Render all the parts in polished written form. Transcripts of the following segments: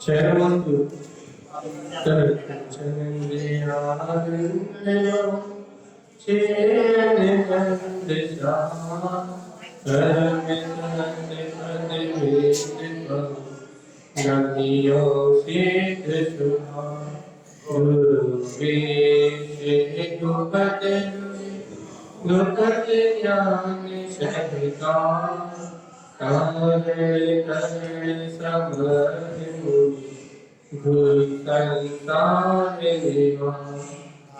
Chayamatu Chandriyayo Chayamandisa Paramita Nadiyo Siddhisudha Guru Vishnu Gupati Jnani Shahita Kare Kare Samadhi Bhutantare Deva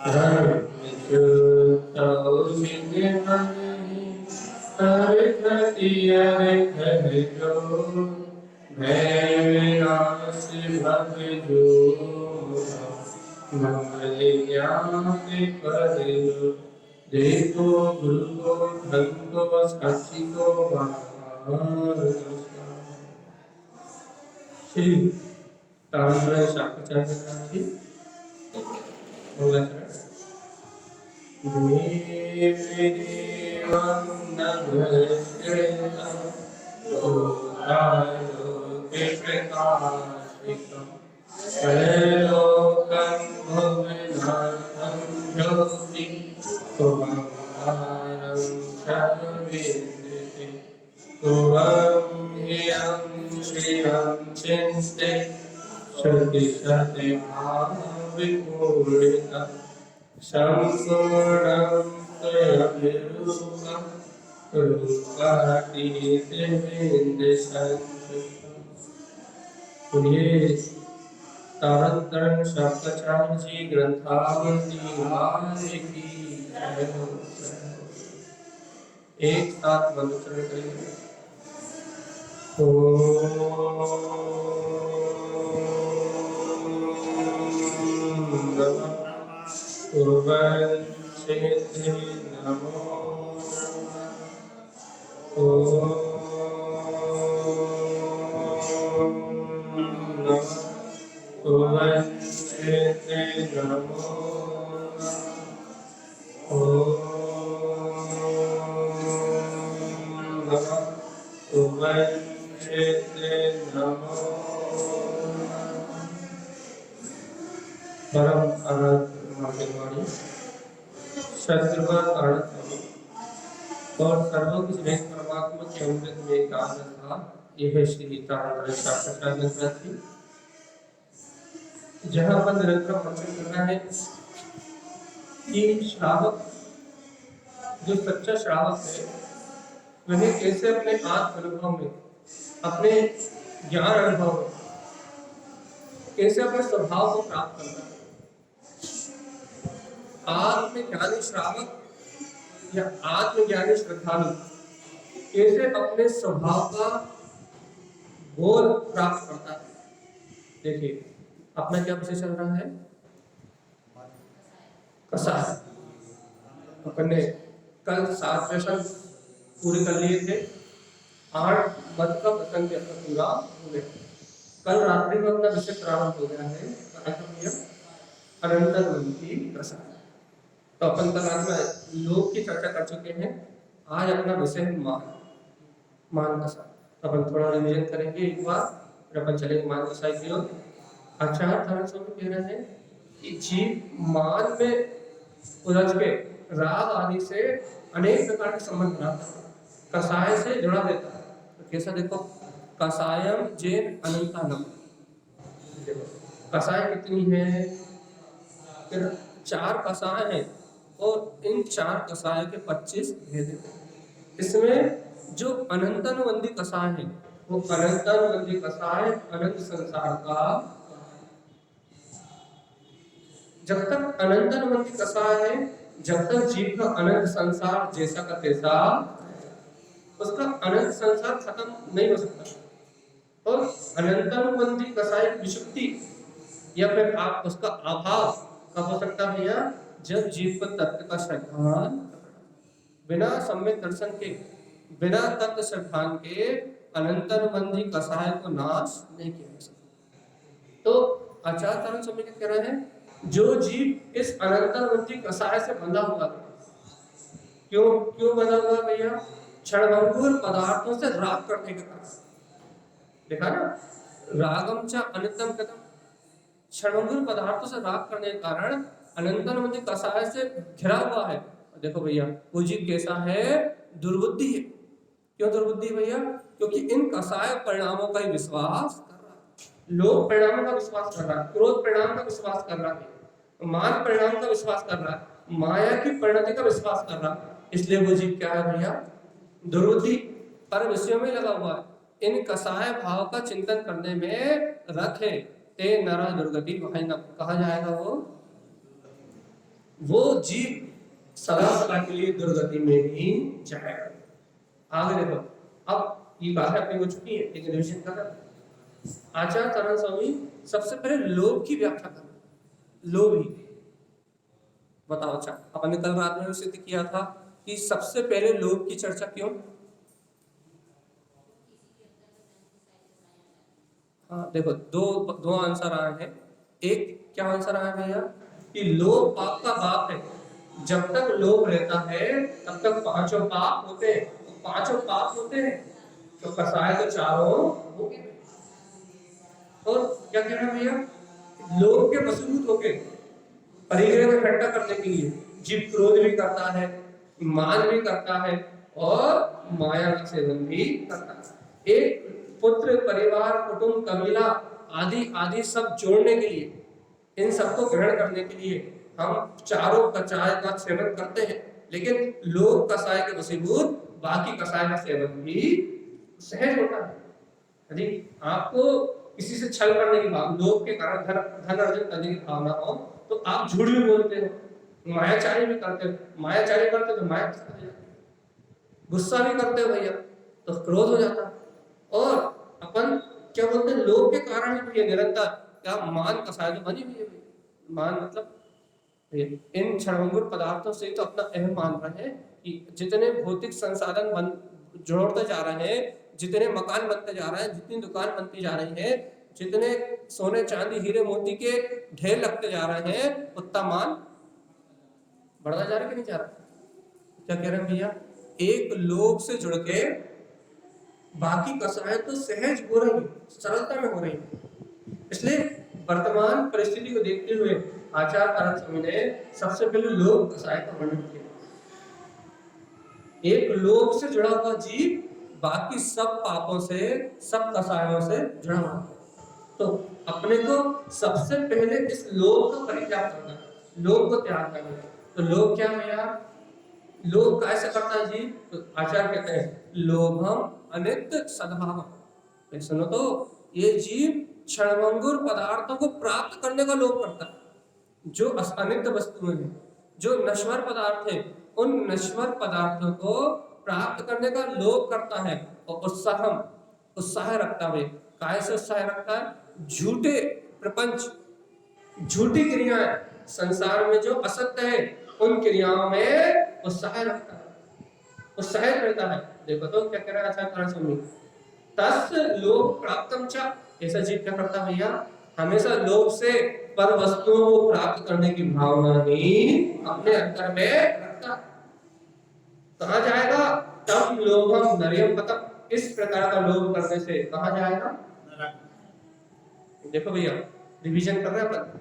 Dharmichyutau Siddhimani Harikratiya Harijo Bhavinasi Bhavijo Mangalyani Parijo Devo Guru Dhanto Sachiko Bhavarasya Shri Tarandra Shakacharya Ji Devam Namaskritam Sudhayoke Prakashikam Sarelokam Bhuvinartham Jyoti Kumaram Sarvindriti Kuvam Hiyam Shriyam Chinte Shruti Shati Bhavipurita Sampurnam Tayabhirupam Rupati Devindeshantam सुनिए तारतरण शास्त्राचार्य जी ग्रंथावली महाराज की जय हो। एक साथ मंत्रोच्चारण करेंगे। ओम नमः पूर्वंचिते नमो ओम नमः पूर्वंचिते नमो ओम नमः पूर्वंचिते नमो परम आराध्य शत्रुघ्न और सर्वोच्च विवेक परमात्मा के अमृत में गान था। यह श्री तारतरण शास्त्राचार्य ग्रंथ थी, जहाँ पर निरंतर प्रवचन करना है कि श्रावक जो सच्चा श्रावक है वह कैसे अपने आत्म अनुभव में, अपने ज्ञान अनुभव में कैसे अपने स्वभाव को प्राप्त करना है। आत्मज्ञानी श्रावक या आत्मज्ञानी श्रद्धालु कैसे अपने स्वभाव का बोध प्राप्त करता है। देखिए अपना क्या विषय चल रहा है, कसाय। अपन ने कल 7 प्रश्न पूरे कर लिए थे, 8 मत का प्रसंग अपना पूरा हो गया। कल रात्रि में अपना विषय प्रारंभ हो गया है अनंतरवंती कसाय। तो अपन कल रात में योग की चर्चा कर चुके हैं। आज अपना विषय है मान कसाय। तो अपन थोड़ा रिवीजन करेंगे एक बार, फिर अपन चलेंगे मान कसाय की ओर। आचार्य तारक स्वामी कह रहे हैं कि जीव मान में उलझ के राग आदि से अनेक प्रकार के संबंध बनाता है, कसाय से जुड़ा देता है। तो कैसा देखो, कसायम जेन अनंतानम। कसाय कितनी है, फिर 4 कसाय हैं और इन 4 कसाय के 25 भेद हैं। इसमें जो अनंतानुबंधी कसाय है वो अनंतानुबंधी कसाय अनंत संसार का, जब तक अनंतानुबंधी कसाय है, जब तक जीव का अनंत संसार जैसा का तैसा, उसका अनंत संसार खत्म नहीं हो सकता। और अनंतानुबंधी कसाय की विशुद्धि या फिर आप उसका अभाव कब हो सकता है भैया, जब जीव को तत्व का श्रद्धान बिना सम्यक दर्शन के, बिना तत्व श्रद्धान के अनंतानुबंधी कसाय को नाश नहीं किया जा सकता। तो आचार्य तारक स्वामी कह रहे हैं जो जीव इस अनंतानुबंधी कसाय से बंधा हुआ है, क्यों बंधा हुआ भैया, क्षणभंगुर पदार्थों से राग करने के कारण। देखा ना, रागम च अनित्यम कृतम, क्षणभंगुर पदार्थों से राग करने के कारण अनंतन कसाय से घिरा हुआ है। देखो भैया वो जीव कैसा है, दुर्बुद्धि है। क्यों दुर्बुद्धि भैया? क्योंकि इन कसाय परिणामों का ही विश्वास कर रहा है। लोभ परिणामों का विश्वास कर रहा है, क्रोध परिणाम का विश्वास कर रहा है, मान परिणाम का विश्वास कर रहा है, माया की परिणति का विश्वास कर रहा है। इसलिए वो जीव क्या है भैया? दुर्बुद्धि, पर विषयों में लगा हुआ है। इन कसाय भाव का चिंतन करने में रत है। ते नरा दुर्गति, कहा जाएगा वो जीव सदा सदा के लिए दुर्गति में ही जाएगा। आगे देखो, अब ये बात अपनी हो चुकी है, एक रिविजन कर रहा है। आचार्य तरन स्वामी सबसे पहले लोभ की व्याख्या कर, लोभ ही बताओ। अच्छा, अपन ने कल रात में सिद्ध किया था कि सबसे पहले लोभ की चर्चा क्यों? हाँ देखो, दो दो आंसर आए हैं। एक क्या आंसर आया भैया कि लोभ पाप का बाप है। जब तक लोभ रहता है तब तक पांचों पाप होते हैं, पांचों पाप होते हैं तो कसाय तो चारों हो गए। और क्या कह रहे हैं भैया, लोभ के वसूभूत होके परिग्रह को इकट्ठा करने के लिए जीव क्रोध भी करता है, मान भी करता है और माया का सेवन भी करता है। एक पुत्र, परिवार, कुटुंब, कबीला आदि आदि सब जोड़ने के लिए, इन सबको ग्रहण करने के लिए हम चारों कसाय का सेवन करते हैं। लेकिन लोभ कसाय के वशीभूत बाकी कसाय का सेवन भी सहज होता है। यदि आपको किसी से छल करने की भावना, लोभ के कारण धन अर्जन करने की भावना हो तो आप झूठ भी बोलते हो, मायाचारी भी करते हो। मायाचारी करते हो तो माया हो जाती है, गुस्सा भी करते हो भैया तो क्रोध हो जाता है। और अपन क्या बोलते हैं, लोभ के कारण ही ये निरंतर क्या मान कसाय तो बनी हुई है। मान मतलब इन क्षणभंगुर पदार्थों से तो अपना अहम मान रहे हैं कि जितने भौतिक संसाधन बन जोड़ते जा रहे हैं, जितने मकान बनते जा रहे हैं, जितनी दुकान बनती जा रही है, जितने सोने चांदी हीरे मोती के ढेर लगते जा रहे हैं, उतना मान बढ़ता जा रहा है कि नहीं जा रहा? क्या कह रहे हैं भैया, एक लोभ से जुड़ के बाकी कसाय तो सहज हो रही है, सरलता में हो रही है। इसलिए वर्तमान परिस्थिति को देखते हुए आचार्य तारक स्वामी ने सबसे पहले लोभ कसाय का वर्णन किया। एक लोभ से जुड़ा हुआ जीव बाकी सब पापों से, सब कसायों से जुड़ा हुआ। तो अपने को सबसे पहले इस लोभ का परित्याग करना है, लोभ को त्याग करना है। तो लोभ क्या है यार? लोभ कैसे करता है जी? तो आचार्य कहते हैं लोभम अनित्य सद्भाव। सुनो तो, ये जीव क्षणभंगुर पदार्थों को प्राप्त करने का लोभ करता है। जो अनित्य वस्तुएं हैं, जो नश्वर पदार्थ है, उन नश्वर पदार्थों को प्राप्त करने का लोभ करता है। और उत्साह रखता है। काय से उत्साह रखता है? झूठे प्रपंच, झूठी क्रियाएं, संसार में जो असत्य है उन क्रियाओं में उत्साह रखता है, उत्साह रहता है। देखो तो क्या कह रहा है आचार्य स्वामी, तस् लोभ प्राप्तम च। ऐसा जीव क्या करता है भैया? हमेशा लोभ से पर वस्तुओं को प्राप्त करने की भावना ही अपने अंतर में रखता। कहा जाएगा? तम लोभम नरियम पतम। इस प्रकार का लोभ करने से कहा जाएगा? देखो भैया, रिवीजन कर रहे हैं अपन,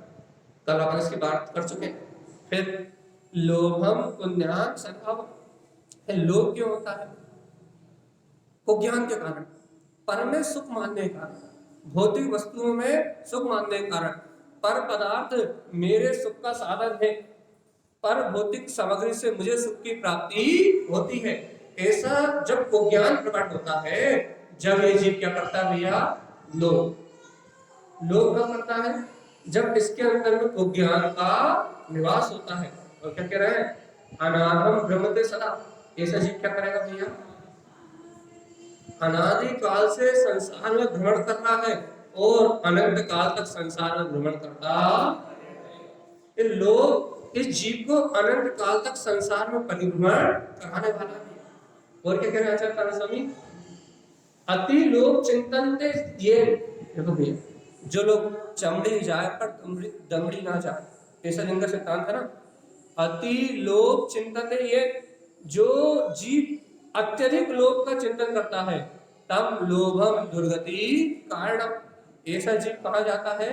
कल अपन इसकी बात कर चुके हैं। फिर लोभम पुण्यात् सद्भावम्। लोभ क्यों होता है? को ज्ञान के कारण, पर में सुख मानने के कारण, भौतिक वस्तुओं में सुख मानने के कारण। पर पदार्थ मेरे सुख का साधन है, पर भौतिक सामग्री से मुझे सुख की प्राप्ति होती है। ऐसा जब को ज्ञान प्रकट होता है, जब ये जीव क्या करता है भैया? लोभ क्या करता है? जब इसके अंदर में को ज्ञान का निवास होता है। और क्या कह रहे हैं? अनादम भ्रमते सदा। ऐसा जीव क्या करेगा भैया? अनादि काल से संसार में भ्रमण कर रहा है और अनंत काल तक संसार में भ्रमण करता है। लोग इस जीव को अनंत काल तक संसार में परिभ्रमण कराने वाला है। और क्या कह रहे हैं आचार्य तारक स्वामी? अति लोग चिंतन ये, देखो भैया, जो लोग चमड़ी जाए पर दमड़ी ना जाए, ऐसा जिनका सिद्धांत है ना। अति लोभ चिंतन ये, जो जीव अत्यधिक लोभ का चिंतन करता है, तब लोभम दुर्गति कारण। ऐसा जीव कहा जाता है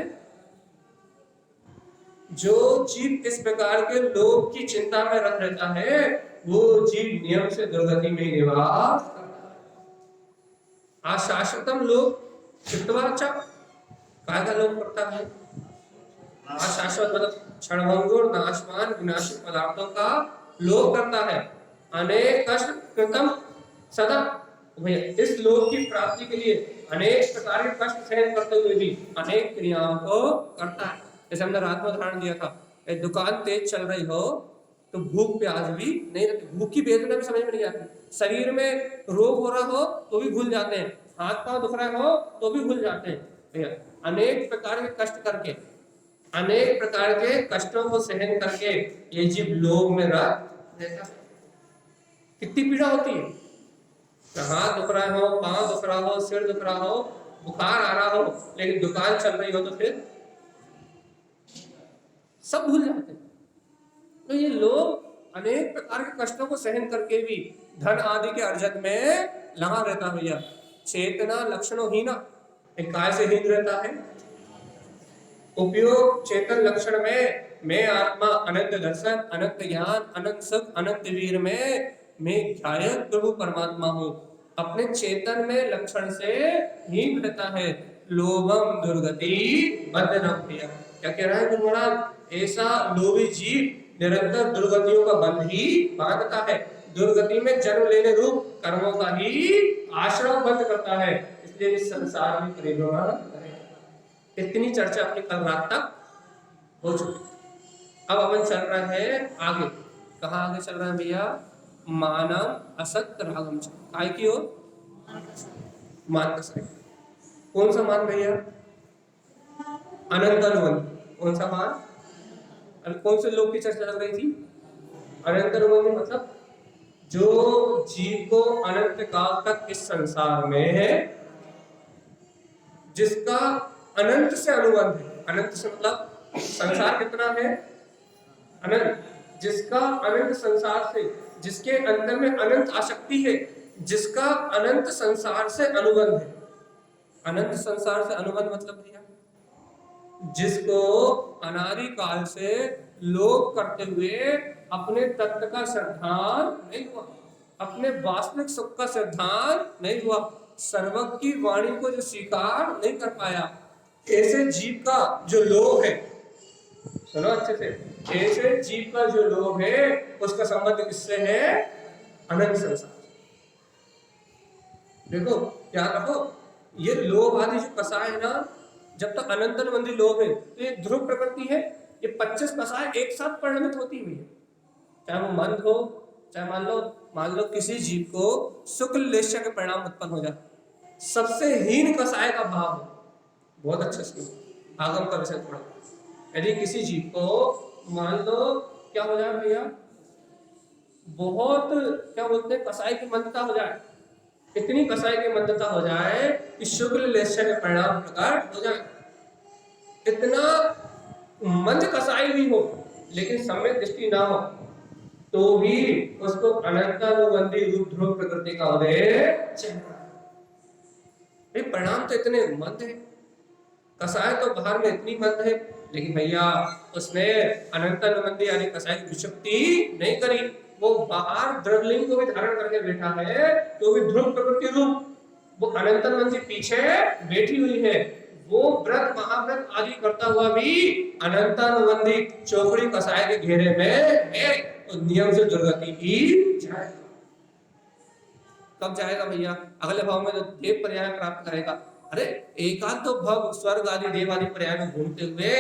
जो जीव इस प्रकार के लोभ की चिंता में रत रहता है, वो जीव नियम से दुर्गति में निवास करता है। अशाश्वतम लोभ चित्तवाचा, काय का लोभ करता है? अशाश्वत मतलब क्षणभंगुर नाशवान विनाशी पदार्थों का लोभ करता है। अनेक कष्ट कृतम सदा, भैया इस लोभ की प्राप्ति के लिए अनेक प्रकार के कष्ट सहन करते हुए भी अनेक क्रियाओं को करता है। जैसे हमने रात में उदाहरण दिया था, एक दुकान तेज चल रही हो तो भूख प्यास भी नहीं रहती, भूख की वेदना भी समझ में नहीं आती, शरीर में रोग हो रहा हो तो भी भूल जाते हैं, हाथ पांव दुख रहा हो तो भी भूल जाते हैं। भैया अनेक प्रकार के कष्ट करके, अनेक प्रकार के कष्टों को सहन करके ये जीव लोभ में रत रहता है। कितनी पीड़ा होती है, हाथ दुख रहा हो, पांव दुख रहा हो, सिर दुख रहा हो, बुखार आ रहा हो, लेकिन दुकान चल रही हो तो फिर सब भूल जाते हैं। तो ये लोग अनेक प्रकार के कष्टों को सहन करके भी धन आदि के अर्जन में लगा रहता है। भैया चेतना लक्षणों हीना, काय से हीन रहता है? उपयोग चेतन लक्षण में मैं आत्मा अनंत दर्शन अनंत ज्ञान अनंत सुख अनंत वीर में मैं ध्यायक प्रभु परमात्मा हूँ। अपने चेतन में लक्षण से हीन रहता है। लोभम दुर्गति बंधनम प्रिय, क्या कह रहा है गुरु महाराज? ऐसा लोभी जीव निरंतर दुर्गतियों का बंध ही बांधता है, दुर्गति में जन्म लेने रूप कर्मों का ही आश्रम बंद करता है। इसलिए इस संसार में परिभ्रमण करे। इतनी चर्चा अपनी कल रात तक हो चुकी। अब अपन चल रहे हैं आगे। कहाँ आगे चल रहे हैं भैया? मानव असत रागम काय की ओर, मान का साइड। कौन सा मान भैया? अनंत अनुबंध। कौन सा मान? अभी कौन से लोग की चर्चा चल रही थी? अनंत अनुबंध मतलब जो जीव को अनंत काल तक इस संसार में है, जिसका अनंत से अनुबंध है। अनंत से मतलब संसार कितना है? अनंत। जिसका अनंत संसार से, जिसके अंदर में अनंत आसक्ति है, जिसका अनंत संसार से अनुबंध है। अनंत संसार से अनुबंध मतलब भैया जिसको अनादि काल से लोभ करते हुए अपने तत्व का श्रद्धान नहीं हुआ, अपने वास्तविक सुख का श्रद्धान नहीं हुआ, सर्वज्ञ की वाणी को जो स्वीकार नहीं कर पाया, ऐसे जीव का जो लोभ है, सुनो अच्छे से, ऐसे जीव का जो लोभ है उसका संबंध किससे है? अनंत संसार। देखो याद रखो, ये लोभ आदि जो कसाय है ना, जब तक अनंत अनुबंधी लोभ है तो ये ध्रुव प्रकृति है। ये 25 कसाय एक साथ परिणमित होती हुई है, चाहे वो मंद हो, चाहे मान लो किसी जीव को शुक्ल लेश्य के परिणाम उत्पन्न हो जाए, सबसे हीन कसाय का भाव हो। बहुत अच्छे से आगम का विषय थोड़ा, यदि किसी जीव को मान लो क्या हो जाए भैया, बहुत क्या बोलते हैं कसाय की मंदता हो जाए, इतनी कसाय की मंदता हो जाए कि शुक्ल लेश्य के परिणाम प्रकट हो जाए, इतना मंद कसाई भी हो लेकिन सम्यक दृष्टि ना हो तो भी उसको अनंतानुबंधी रूप ध्रुव प्रकृति का उदय चाहिए। परिणाम तो इतने मंद है, कसाय तो बाहर में इतनी मंद है, लेकिन भैया उसने अनंतानुबंधी यानी कसाय की विषुप्ति नहीं करी। वो बाहर द्रवलिंग को भी धारण करके बैठा है तो भी ध्रुव प्रकृति रूप, वो अनंतानुबंधी पीछे बैठी हुई है, वो व्रत महाव्रत आदि करता हुआ भी अनंतानुबंधी चौकड़ी कसाय के घेरे में है, तो नियम से दुर्गति ही जाएगा। कब जाएगा भैया? अगले भाव में जो देव पर्याय प्राप्त करेगा। अरे एकांत तो भव स्वर्ग आदि देव आदि पर्याय में घूमते हुए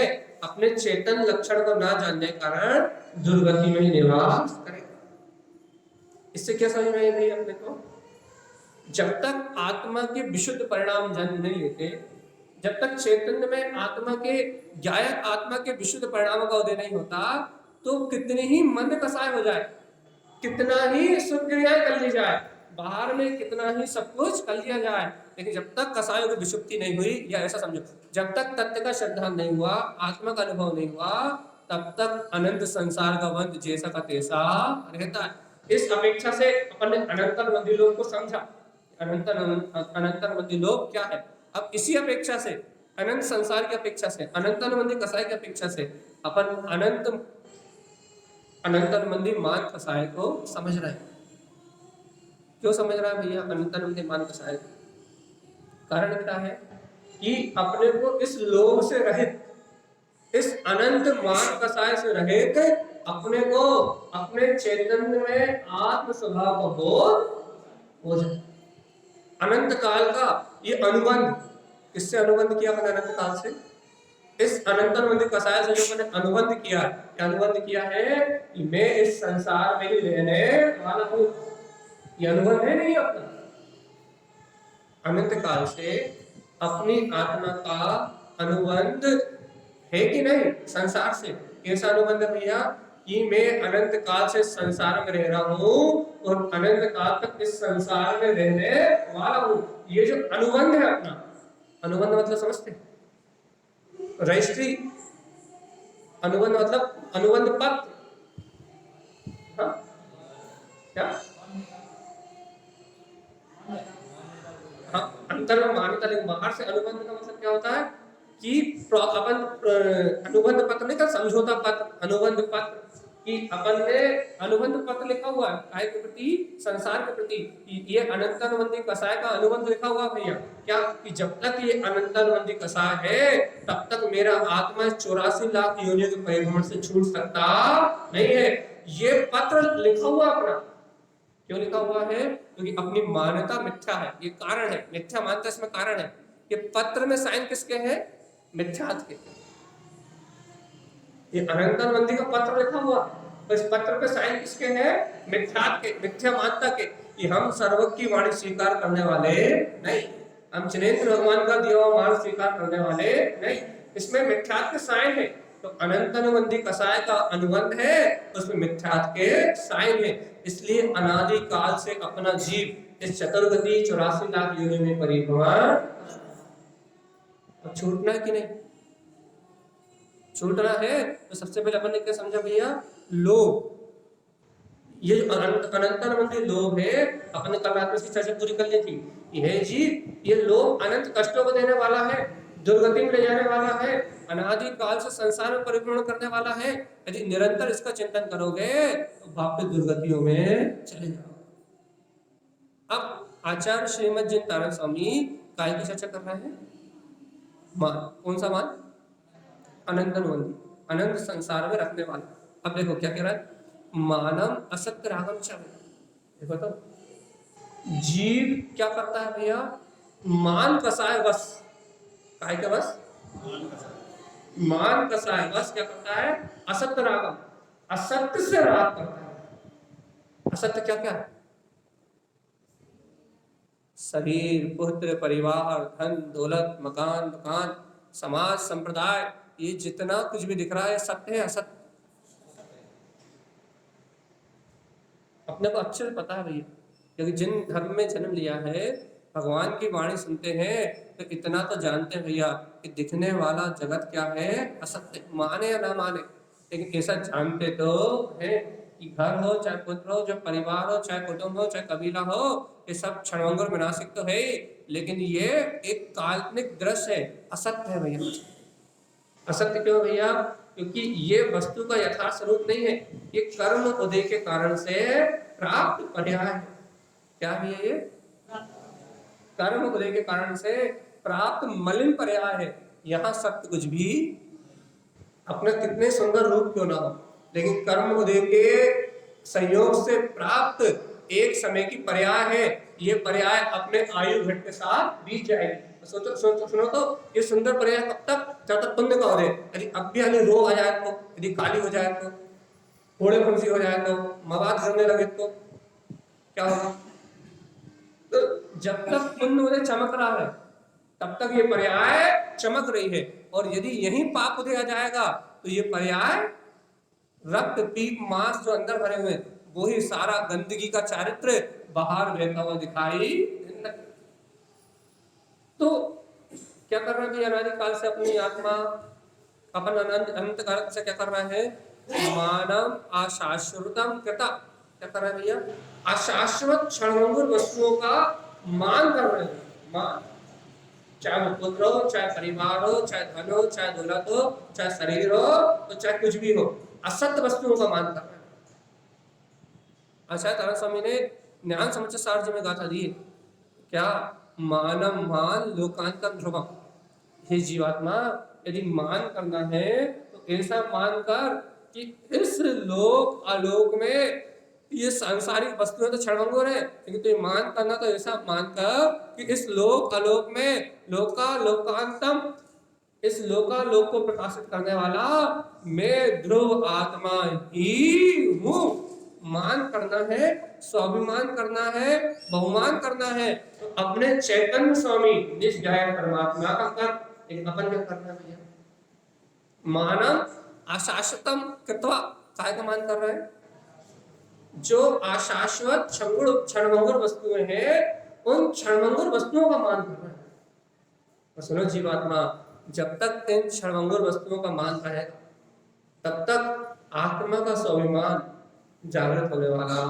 अपने चेतन लक्षण को ना जानने के कारण दुर्गति में ही निवास करेगा। इससे क्या समझ में आई भैया अपने को? जब तक आत्मा के विशुद्ध परिणाम जन्म नहीं लेते, जब तक चैतन्य में आत्मा के ज्ञायक आत्मा के विशुद्ध परिणामों का उदय नहीं होता, तो कितने ही मंद कसाय हो जाए, कितना ही शुभ क्रियाएं कर ली जाए, बाहर में कितना ही सब कुछ कर लिया जाए, लेकिन जब तक कसायों की विशुद्धि नहीं हुई, या ऐसा समझो जब तक तत्व का श्रद्धान नहीं हुआ, आत्मा का अनुभव नहीं हुआ, तब तक अनंत संसार का बंध जैसा का तैसा रहता है। इस अपेक्षा से अपन ने अनंतानुबंधी लोग को समझा। अनंतानुबंधी लोग क्या है? अब इसी अपेक्षा से अनंत संसार की अपेक्षा से, अनंत अनुबंधी कसाय की अपेक्षा से अपन अनंत अनुबंधी मान कसाय को समझ रहे हैं। क्यों समझ रहा है भैया अनंत अनुबंधी मान कसाय? कारण क्या है कि अपने को इस लोभ से रहित, इस अनंत मान कसाय से रहित अपने को अपने चैतन्य में आत्म स्वभाव का बोध हो जाए। अनंत काल का ये अनुबंध, किससे अनुबंध किया मैंने अनंत काल से? इस अनंत अनुबंध कसाय से जो मैंने अनुबंध किया, क्या अनुबंध किया है कि मैं इस संसार में ही रहने वाला हूं। ये अनुबंध है नहीं अपना। अनंत काल से अपनी आत्मा का अनुबंध है कि नहीं संसार से? कैसा अनुबंध है भैया कि मैं अनंत काल से संसार में रह रहा हूं और अनंत काल तक इस संसार में रहने वाला हूं। ये जो अनुबंध है अपना, अनुबंध मतलब समझते? रजिस्ट्री, अनुबंध मतलब अनुबंध पत्र। हाँ क्या? हाँ अंतर में मान्यता, लेकिन बाहर से अनुबंध का मतलब क्या होता है कि अपन अनुबंध पत्र नहीं कर, समझौता पत्र, अनुबंध पत्र कि अपन ने अनुबंध पत्र लिखा हुआ है काय के प्रति, संसार के प्रति। ये अनंत अनुबंधी कसाय का अनुबंध लिखा हुआ भैया क्या कि जब तक ये अनंत अनुबंधी कसाय है तब तक मेरा आत्मा 84 लाख योनियों के परिभ्रमण से छूट सकता नहीं है। ये पत्र लिखा हुआ अपना। क्यों लिखा हुआ है? क्योंकि अपनी मान्यता मिथ्या है, ये कारण है। मिथ्या मानता इसमें कारण है। ये पत्र में साइन किसके हैं? मिथ्यात्व के। ये अनंत अनुबंधी का पत्र लिखा हुआ, तो इस पत्र पे साइन किसके हैं? मिथ्यात्व के, मिथ्या मानता के कि हम सर्वज्ञ की वाणी स्वीकार करने वाले नहीं, हम चिनेन्द्र भगवान का दिया हुआ मान स्वीकार करने वाले नहीं। इसमें मिथ्यात्व के साइन है। तो अनंत अनुबंधी कसाय का अनुबंध है, उसमें मिथ्यात्व के साइन है। इसलिए अनादि काल से अपना जीव इस चतुर्गति 84 लाख योनि में परिभ्रमण। अब छूटना है कि नहीं? छूटना है तो सबसे पहले अपन ने क्या समझा भैया? लोभ। ये जो अनंत अनुबंधी लोभ है, अपन ने कल रात में इसकी चर्चा पूरी कर ली थी। ये जी ये लोभ अनंत कष्टों को देने वाला है, दुर्गति में ले जाने वाला है, अनादि काल से संसार में परिभ्रमण करने वाला है। यदि निरंतर इसका चिंतन करोगे तो वापस दुर्गतियों में चले जाओ। अब आचार्य श्रीमद जिन तारण स्वामी काय की चर्चा कर रहे हैं? मान। कौन सा मान? अनंत अनुबंधी, अनंत संसार में रखने वाला। अब देखो क्या कह रहा है? मानम असत्य रागम चम। देखो तो जीव क्या करता है भैया? मान कसाय बस। काय का बस? मान कसाय बस क्या करता है? असत्य रागम, असत्य से राग करता है। असत्य क्या क्या है? शरीर, पुत्र, परिवार, धन, दौलत, मकान, दुकान, समाज, संप्रदाय, ये जितना कुछ भी दिख रहा है सत्य है असत्य? अपने को अच्छे से पता है भैया, क्योंकि जिन धर्म में जन्म लिया है, भगवान की वाणी सुनते हैं तो इतना तो जानते हैं भैया कि दिखने वाला जगत क्या है? असत्य। माने या ना माने, लेकिन ऐसा जानते तो है कि घर हो चाहे पुत्र हो, जो परिवार हो चाहे कुटुंब हो चाहे कबीला हो, ये सब क्षणभंगुर विनाशिक तो है ही, लेकिन ये एक काल्पनिक दृश्य है, असत्य है भैया। असत्य क्यों भैया? क्योंकि ये वस्तु का यथार्थ स्वरूप नहीं है, ये कर्म उदय के कारण से प्राप्त पर्याय है। क्या है ये? कर्म उदय के कारण से प्राप्त मलिन पर्याय है। यहाँ सत्य कुछ भी अपने कितने सुंदर रूप क्यों ना हो, लेकिन कर्म उदय के संयोग से प्राप्त एक समय की पर्याय है। ये पर्याय अपने आयु घट के साथ बीत जाएगी। सोचो सुनो तो ये सुंदर पर्याय कब तक? जब तक पुण्य का हो जाए। यदि अब भी रोग आ जाए तो, यदि काली हो जाए तो, फोड़े फुंसी हो जाए तो, मवाद करने लगे तो क्या होगा? तो जब तक पुण्य उदय चमक रहा है तब तक ये पर्याय चमक रही है, और यदि यही पाप उदय आ जाएगा तो ये पर्याय रक्त पीप मांस जो अंदर भरे हुए वो ही सारा गंदगी का चारित्र बाहर बहता हुआ दिखाई। तो क्या कर रहा है अनादि काल से अपनी आत्मा अपन अनंत काल से क्या कर रहा है? मानव अशाश्वतम कृता। क्या कर रहा है भैया? अशाश्वत क्षणभंगुर वस्तुओं का मान कर रहे हैं। मान चाहे वो पुत्र हो, चाहे परिवार हो, चाहे धन हो, चाहे दौलत हो, चाहे शरीर हो, तो चाहे कुछ भी हो, असत्य वस्तुओं का मान करना है। अच्छा, तारा स्वामी ने ज्ञान समुच्चय सार जी में गाथा दी क्या, मानम मान लोकांतर ध्रुवम। हे जीवात्मा, यदि मान करना है तो ऐसा मान कर कि इस लोक आलोक में ये सांसारिक वस्तुएं तो क्षणभंगुर है, लेकिन तो मान करना तो ऐसा मानकर कि इस लोक आलोक में लोका लोकांतम, इस लोकालोक को प्रकाशित करने वाला मैं ध्रुव आत्मा ही हूँ। मान करना है, स्वाभिमान करना है, बहुमान करना है तो अपने चैतन्य स्वामी निष्ठाय परमात्मा का कर, लेकिन अपन क्या करना है भैया, मानव अशाश्वतम कृत्वा, काय का मान कर रहे हैं, जो अशाश्वत क्षणभंगुर वस्तुएं हैं उन क्षणभंगुर वस्तुओं का मान कर रहे हैं। और सुनो जीवात्मा, जब तक इन क्षणभंगुर वस्तुओं का मान रहेगा तब तक आत्मा का स्वाभिमान जागृत होने वाला,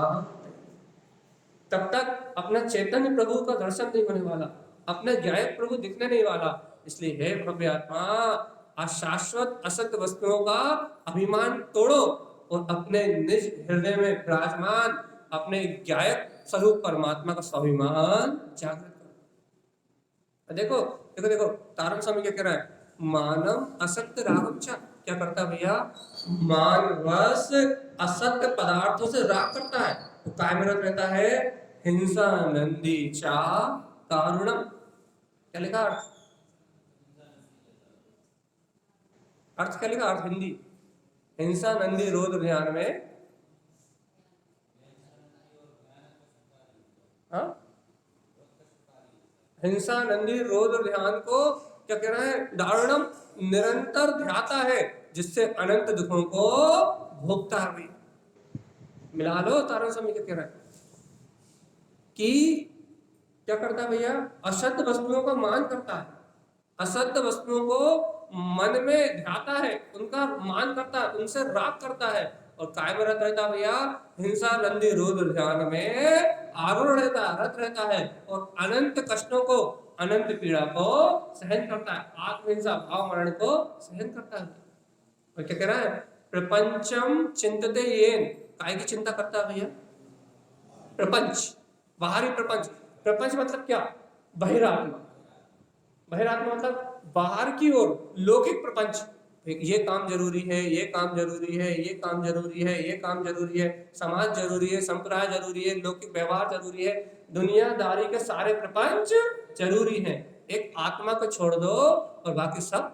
तब तक अपना चैतन्य प्रभु का दर्शन नहीं होने वाला, अपने ज्ञायक प्रभु दिखने नहीं वाला। इसलिए हे भव्य आत्मा, अशाश्वत असत्य वस्तुओं का अभिमान तोड़ो और अपने निज हृदय में विराजमान अपने ज्ञायक स्वरूप परमात्मा का स्वाभिमान जागृत करो। देखो देखो देखो, तारण स्वामी क्या कह रहा है, मानव असत्य रागम चा, क्या करता भैया, मानवश असत्य पदार्थों से राग करता है तो काय में रत रहता है, हिंसा नंदी चा कारुणम। क्या लिखा अर्थ, अर्थ क्या लिखा, अर्थ हिंदी, हिंसा नंदी रोध ध्यान में, हाँ, हिंसा नंदी रोध ध्यान को क्या कह रहा है, दारुणम निरंतर ध्याता है जिससे अनंत दुखों को भोगता है। मिला लो, तारण स्वामी क्या कह रहा है कि क्या करता है भैया, असत्य वस्तुओं का मान करता है, असत्य वस्तुओं को मन में ध्याता है, उनका मान करता है, उनसे राग करता है और काय में रत रहता है भैया, हिंसा नंदी रोध ध्यान में आरूढ़ रहता है, रत रहता है और अनंत कष्टों को, अनंत पीड़ा को सहन करता है, आत्महिंसा भाव मरण को सहन करता है। और क्या कह रहा है, प्रपंचम चिंतते येन, काय की चिंता करता है भैया, प्रपंच, बाहरी प्रपंच, प्रपंच मतलब क्या, बहिरात्मा, बहिरात्मा मतलब बाहर की ओर, लौकिक प्रपंच, ये काम जरूरी है, ये काम जरूरी है, ये काम जरूरी है, ये काम जरूरी है, समाज जरूरी है, संप्रदाय जरूरी है, लौकिक व्यवहार जरूरी है, दुनियादारी के सारे प्रपंच जरूरी है, एक आत्मा को छोड़ दो और बाकी सब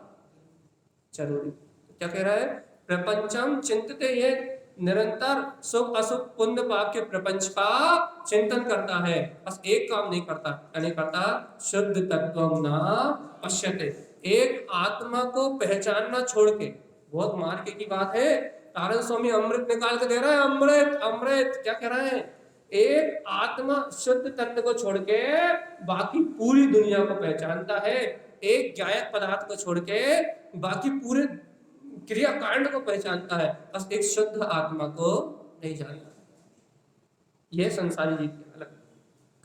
जरूरी। क्या कह रहा है, प्रपंचम चिंतते ये, निरंतर सुख अशुभ पुण्य पाप के प्रपंच का चिंतन करता है, बस एक काम नहीं करता, क्या नहीं करता, शुद्ध तत्वम ना पश्यते, एक आत्मा को पहचानना छोड़ के, बहुत मार्के की बात है, तारण स्वामी अमृत निकाल के दे रहा है, अमृत अमृत, क्या कह रहा है, एक आत्मा शुद्ध तत्व को छोड़ के बाकी पूरी दुनिया को पहचानता है, एक ज्ञायक पदार्थ को छोड़ के बाकी पूरे क्रियाकांड को पहचानता है, बस एक शुद्ध आत्मा को नहीं जानता। यह संसारी जीव की हालत,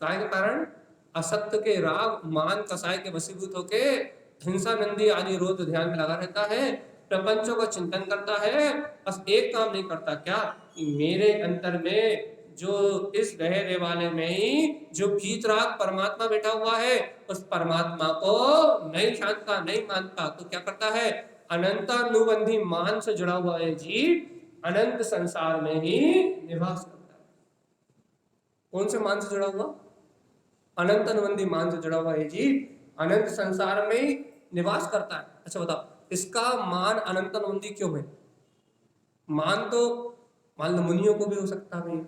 काय के कारण, असत्य के राग मान कसाय के वशीभूत होके हिंसा नंदी आदि रोध ध्यान में लगा रहता है, प्रपंचों का चिंतन करता है, बस एक काम नहीं करता, क्या, कि मेरे अंतर में जो इस गहरे वाले में ही जो भीतराग परमात्मा बैठा हुआ है उस परमात्मा को नहीं जानता, नहीं मानता, तो क्या करता है, अनंतानुबंधी मान से जुड़ा हुआ है जीव अनंत संसार में ही निवास करता है। कौन से मान से जुड़ा हुआ, अनंत अनुबंधी मान से जुड़ा हुआ है जीव अनंत संसार में ही निवास करता है। अच्छा बताओ, इसका मान अनंत अनुबंधी क्यों है, मान तो मान लो मुनियों को भी हो सकता है,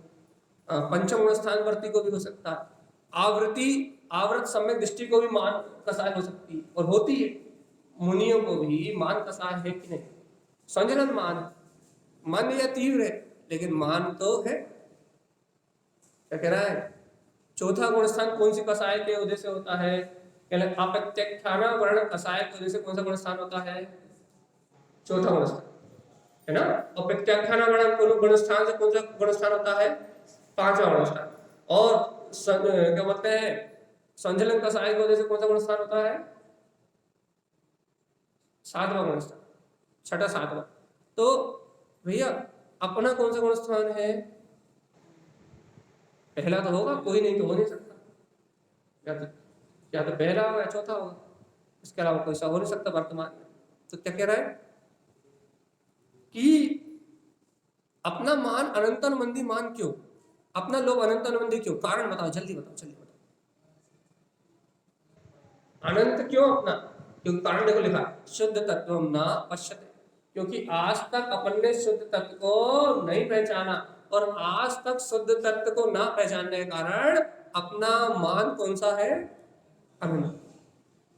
पंचम गुण स्थानवर्ती को भी हो सकता है, आवृत्ति आवृत सम्यक दृष्टि को भी मान कसाय हो सकती है और होती है, मुनियों को भी मान कसाय है कि नहीं, संजलन मान, मन या तीव्र है लेकिन मान तो है। क्या कह रहा है, चौथा गुण स्थान कौन सी कसाय के उदय से होता है, अप्रत्यक्षाना वर्ण कसाय के उदय से कौन सा गुण स्थान होता है, चौथा गुण स्थान है ना, और प्रत्याख्याना वर्ण गुण स्थान से कौन सा गुण स्थान होता है, पांचवा गुण स्थान, और क्या बोलते हैं संजलन कसाय के उदय से कौन सा गुण स्थान होता है, सातवां गुण स्थान, छठा सातवां। तो भैया अपना कौन सा गुण स्थान है? पहला तो होगा, कोई नहीं तो हो नहीं सकता। या तो पहला होगा या चौथा होगा, इसके अलावा कोई सा हो नहीं सकता वर्तमान में। तो क्या कह रहा है कि अपना मान अनंतानुबंधी मान क्यों, अपना लोभ अनंतानुबंधी क्यों? कारण बताओ, जल्दी बताओ, जल्दी बताओ। अनंत क्यों अपना? क्योंकि कारण देखो लिखा, शुद्ध तत्व न पश्यते, क्योंकि आज तक अपन ने शुद्ध तत्व को नहीं पहचाना, और आज तक शुद्ध तत्व को ना पहचानने के कारण अपना मान कौन सा है? अनंत।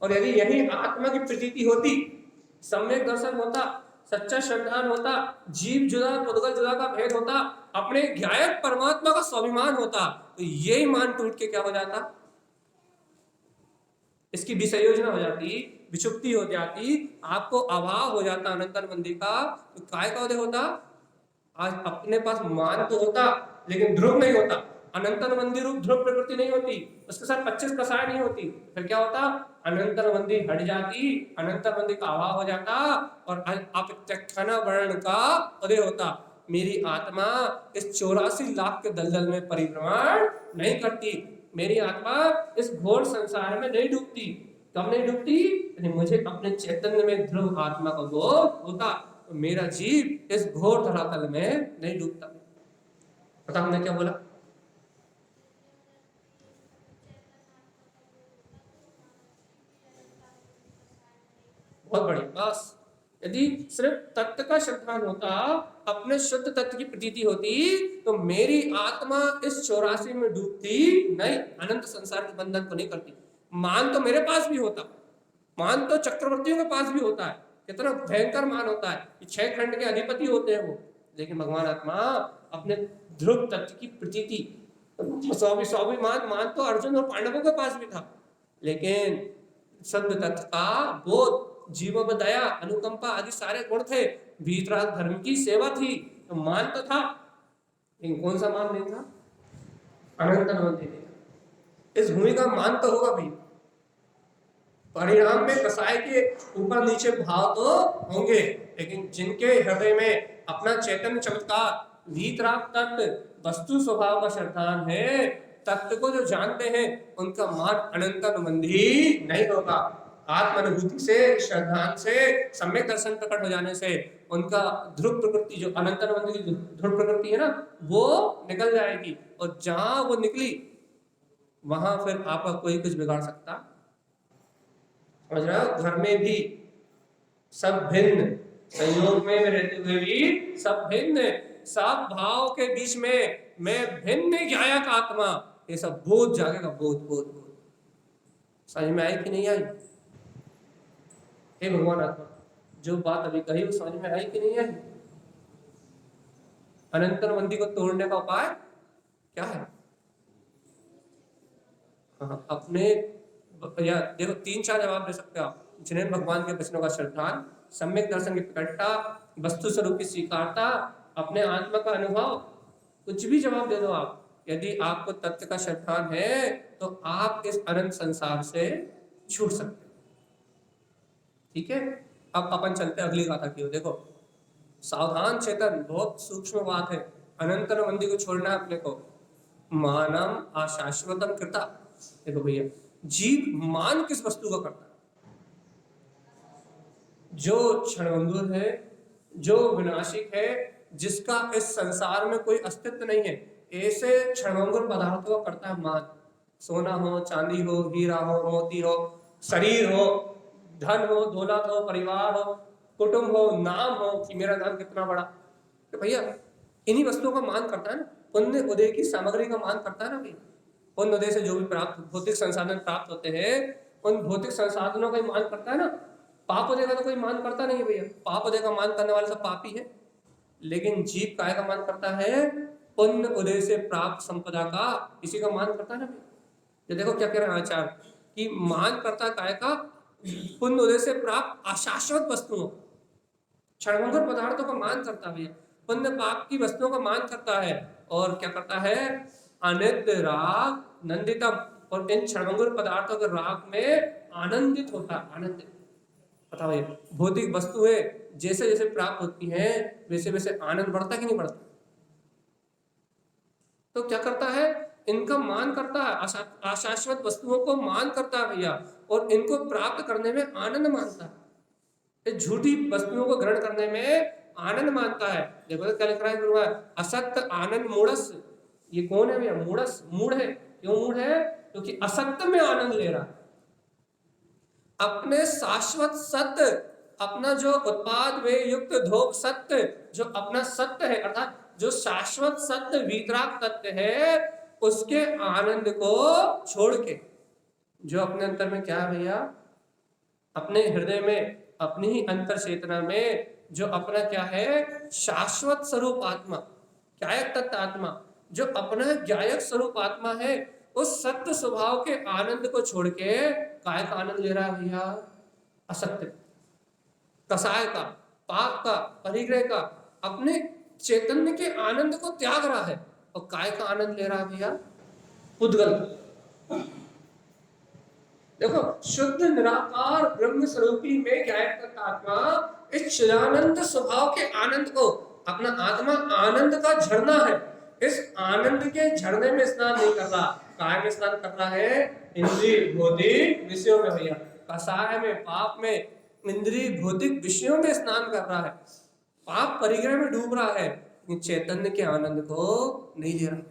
और यदि यही आत्मा की प्रतीति होती, सम्यक दर्शन होता, सच्चा श्रद्धान होता, जीव जुदा पुद्गल जुदा का भेद होता, अपने ज्ञायक परमात्मा का स्वाभिमान होता, तो यही मान टूट के क्या हो जाता? इसकी विसंयोजना हो जाती, विचुप्ति हो जाती, आपको अभाव हो जाता अनंतानुबंधी का। तो काय का उदय होता? आज अपने पास मान तो होता लेकिन ध्रुव नहीं होता, अनंतानुबंधी रूप ध्रुव प्रकृति नहीं होती, उसके साथ 25 कसाय नहीं होती, फिर क्या होता? अनंतानुबंधी हट जाती, अनंतानुबंधी का अभाव हो जाता, और अपत्यक्षण वर्ण का उदय होता। मेरी आत्मा इस 84 लाख के दलदल में परिभ्रमण नहीं करती, मेरी आत्मा इस घोर संसार में नहीं डूबती। कब नहीं डूबती? यानी मुझे अपने चैतन्य में ध्रुव आत्मा का बोध होता, तो मेरा जीव इस घोर धरातल में नहीं डूबता। पता हमने क्या बोला? बहुत बढ़िया। बस यदि सिर्फ तत्व का श्रद्धान होता, अपने शुद्ध तत्व की प्रतीति होती, तो मेरी आत्मा इस 84 में डूबती नहीं, अनंत संसार के बंधन को नहीं करती। मान तो मेरे पास भी होता, मान तो चक्रवर्तियों के पास भी होता है, कितना भयंकर मान होता है कि 6 खंड के अधिपति होते हैं वो, लेकिन भगवान आत्मा अपने ध्रुव तत्व की प्रतीति, मान तो अर्जुन और पांडवों के पास भी था, लेकिन शुद्ध तत्व का बोध, जीवों में दया, अनुकंपा आदि सारे गुण थे, वीतराग धर्म की सेवा थी, तो मान तो था, लेकिन कौन सा मान नहीं था? अनंतानुबंधी नहीं था। इस भूमि का मान तो होगा भी, परिणाम में कसाय के ऊपर नीचे भाव तो होंगे, लेकिन जिनके हृदय में अपना चैतन्य चमत्कार, वीतराग तत्व, वस्तु स्वभाव का श्रद्धान है, तत्व को जो जानते हैं, उनका मान अनंतानुबंधी नहीं होगा। आत्मानुभूति से, श्रद्धान से, सम्यक दर्शन प्रकट हो जाने से उनका ध्रुव प्रकृति, जो अनंतानुबंधी की ध्रुव प्रकृति है ना, वो निकल जाएगी, और जहां वो निकली वहां फिर आपका कोई कुछ बिगाड़ सकता? समझ रहे हो? घर में भी सब भिन्न, संयोग में रहते हुए भी सब भिन्न, सब भाव के बीच में मैं भिन्न ज्ञायक आत्मा, ये सब बोध जागेगा, बोध बोध बोध। समझ में आई कि नहीं आई? हे भगवान आत्मा, जो बात अभी कही वो समझ में आई कि नहीं आई? अनंतानुबंधी को तोड़ने का उपाय क्या है? अपने या देखो 3-4 जवाब दे सकते हो आप, जिन्हें भगवान के वचनों का श्रद्धान, सम्यक दर्शन की प्रकटता, वस्तु स्वरूप की स्वीकारता, अपने आत्मा का अनुभव, कुछ भी जवाब दे दो आप। यदि आपको तत्व का श्रद्धान है तो आप इस अनंत संसार से छूट सकते हो। ठीक है, अब अपन चलते अगली गाथा की ओर। देखो, सावधान चेतन, बहुत सूक्ष्म बात है, अनंतानुबंधी को छोड़ना है अपने को। मानम अशाश्वतम कृता। देखो भैया, जीव मान किस वस्तु का करता है? जो क्षणभंगुर है, जो विनाशिक है, जिसका इस संसार में कोई अस्तित्व नहीं है, ऐसे क्षणभंगुर पदार्थों का करता है मान। सोना हो, चांदी हो, हीरा हो, मोती हो, शरीर हो, धन हो, दौलत हो, परिवार हो, कुटुंब हो, नाम हो कि मेरा नाम कितना बड़ा, तो भैया इन्हीं वस्तुओं का मान करता है ना। पुण्य उदय की सामग्री का मान करता है ना भैया। पुण्य उदय से जो भी प्राप्त भौतिक संसाधन प्राप्त होते हैं, उन भौतिक संसाधनों का ही मान करता है ना। पाप उदय का तो कोई मान करता नहीं भैया, पाप उदय का मान करने वाले सब पापी है। लेकिन जीव काय का मान करता है? पुण्य उदय से प्राप्त संपदा का, इसी का मान करता है ना भैया। ये देखो क्या कह रहे हैं आचार्य, कि मान करता काय का? पुण्य उदय से प्राप्त अशाश्वत वस्तुओं, क्षणभंगुर पदार्थों का मान करता है, पुण्य पाप की वस्तुओं का मान करता है। और क्या करता है? अनित्य राग नंदितम, और इन क्षणभंगुर पदार्थों के राग में आनंदित होता है, आनंदित। बताओ ये भौतिक वस्तुएं जैसे जैसे प्राप्त होती हैं वैसे वैसे आनंद बढ़ता कि नहीं बढ़ता? तो क्या करता है, इनका मान करता है, अशाश्वत वस्तुओं को मान करता है भैया, और इनको प्राप्त करने में आनंद मानता है। ये झूठी वस्तुओं को ग्रहण करने में आनंद मानता है। देखो तो क्या लिख रहा है गुरुआ, असत्य आनंद मूढ़स। ये कौन है भैया? मूढ़स, मूढ़ है। क्यों मूढ़ है? क्योंकि असत्य में आनंद ले रहा है। अपने शाश्वत सत्य, अपना जो उत्पाद वे युक्त धोप सत्य, जो अपना सत्य है अर्थात जो शाश्वत सत्य वीतराग सत्य है, उसके आनंद को छोड़ के, जो अपने अंतर में क्या है भैया, अपने हृदय में, अपनी ही अंतर चेतना में जो अपना क्या है, शाश्वत स्वरूप आत्मा, ज्ञायक तत्व आत्मा, जो अपना ज्ञायक स्वरूप आत्मा है, उस सत्य स्वभाव के आनंद को छोड़ के काय का आनंद ले रहा है भैया? असत्य, कसाय का, पाप का, परिग्रह का, अपने चैतन्य के आनंद को त्याग रहा है और काय का आनंद ले रहा है भैया? उद्गल। देखो, शुद्ध निराकार ब्रह्म स्वरूपी में ज्ञायक तत्व आत्मा इस चिदानंद स्वभाव के आनंद को, अपना आत्मा आनंद का झरना है, इस आनंद के झरने में स्नान नहीं कर रहा, काय में स्नान कर रहा है? इंद्रिय भौतिक विषयों में भैया, कसाय में, पाप में, इंद्रिय भौतिक विषयों में स्नान कर रहा है, पाप परिग्रह में डूब रहा है, चैतन्य के आनंद को नहीं ले रहा।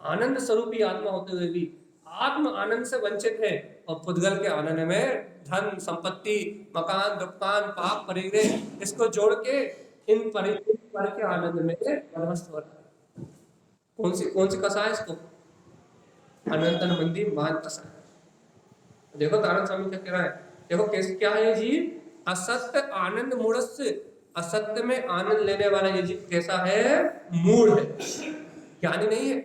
आनंद स्वरूपी आत्मा होते हुए भी आत्म आनंद से वंचित है और पुद्गल के आनंद में धन, संपत्ति, मकान, दुकान, पाप, परिग्रह, इसको जोड़ के इन पर के आनंद में मस्त हो रहा है। कौन सी कसा है इसको? अनंतन मंदी मान कसा। देखो तारण स्वामी क्या कह रहा है, देखो कैसे क्या है ये जीव? असत्य आनंद मूढ़स्य, असत्य में आनंद लेने वाला ये जीव कैसा है? मूढ़ है, ज्ञानी नहीं है,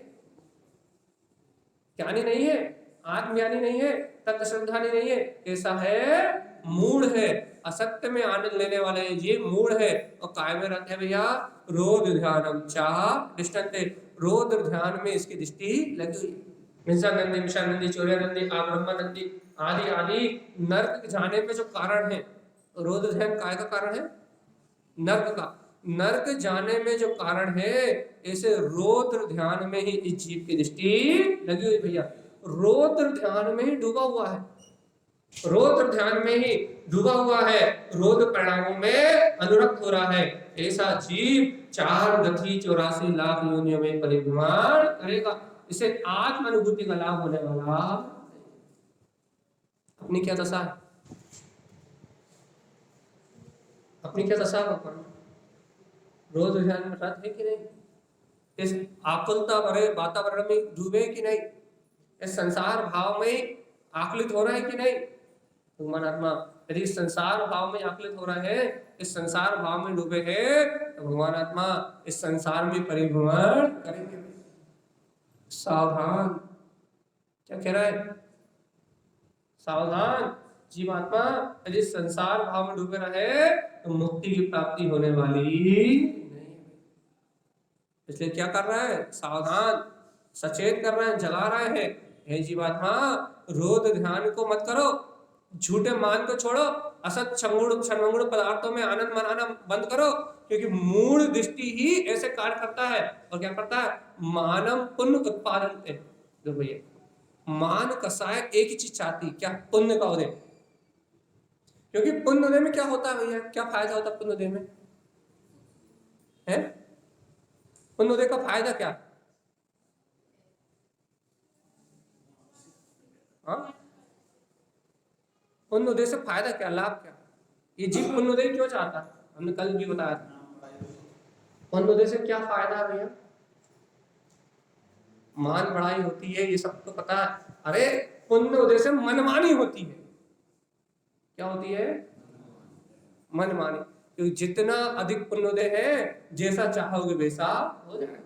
ज्ञानी नहीं है, आत्मज्ञानी नहीं है, तत्व श्रद्धानी नहीं है, कैसा है? मूढ़ है। असत्य में आनंद लेने वाला ये जीव मूढ़ है और काय में रहते हैं भैया? रोध ध्यानम चाह दृष्टन्ते, रोध ध्यान में इसकी दृष्टि लगी हुई। हिंसानंदी, मिशानंदी, चौर्यानंदी, आब्रह्मानंदी आदि आदि नर्क जाने पे जो कारण है, रोध ध्यान काय का कारण है? नर्क का। नर्क जाने में जो कारण है, ऐसे रौद्र ध्यान में ही इस जीव की दृष्टि लगी हुई भैया, रौद्र ध्यान में ही डूबा हुआ है, रौद्र ध्यान में ही डूबा हुआ है, रौद्र परिणामों में अनुरक्त हो रहा है। ऐसा जीव 4 गति 84 लाख योनियों में परिभ्रमण करेगा, इसे आत्म अनुभूति का लाभ होने वाला। अपनी क्या दशा है? अपनी क्या दशा है? रोज ध्यान में रत है कि नहीं? इस आकुलता भरे वातावरण में डूबे कि नहीं? इस संसार भाव में आकलित हो रहा है कि नहीं? भगवान आत्मा यदि संसार भाव में आकलित हो रहा है, इस संसार भाव में डूबे हैं, तो भगवान आत्मा इस संसार में परिभ्रमण करेंगे। सावधान, क्या कह रहा है? सावधान जीवात्मा, यदि संसार भाव में डूबे रहे तो मुक्ति की प्राप्ति होने वाली नहीं। इसलिए क्या कर रहा है? सावधान, सचेत कर रहे हैं, जगा रहे हैं, हे जीवात्मा रोध ध्यान को मत करो, झूठे मान को छोड़ो, असत क्षणभंगुर पदार्थों में आनंद मनाना बंद करो, क्योंकि मूल दृष्टि ही ऐसे कार्य करता है। और क्या करता है? मानव पुण्य उत्पादन थे। जो भैया मान कसाय एक ही चीज चाहती, क्या? पुण्य का उदय। क्योंकि पुण्य उदय में क्या होता है भैया? क्या फायदा होता है पुण्य उदय में? है पुण्य उदय का फायदा क्या? हाँ, पुण्य उदय से फायदा क्या, लाभ क्या? ये जीव पुण्य उदय क्यों चाहता है? हमने कल भी बताया था। पुण्य उदय से क्या फायदा है भैया? मान बढ़ाई होती है, ये सब तो पता है। अरे पुण्य उदय से मनमानी होती है। क्या होती है? मनमानी। क्योंकि जितना अधिक पुण्योदय है, जैसा चाहोगे वैसा हो जाएगा।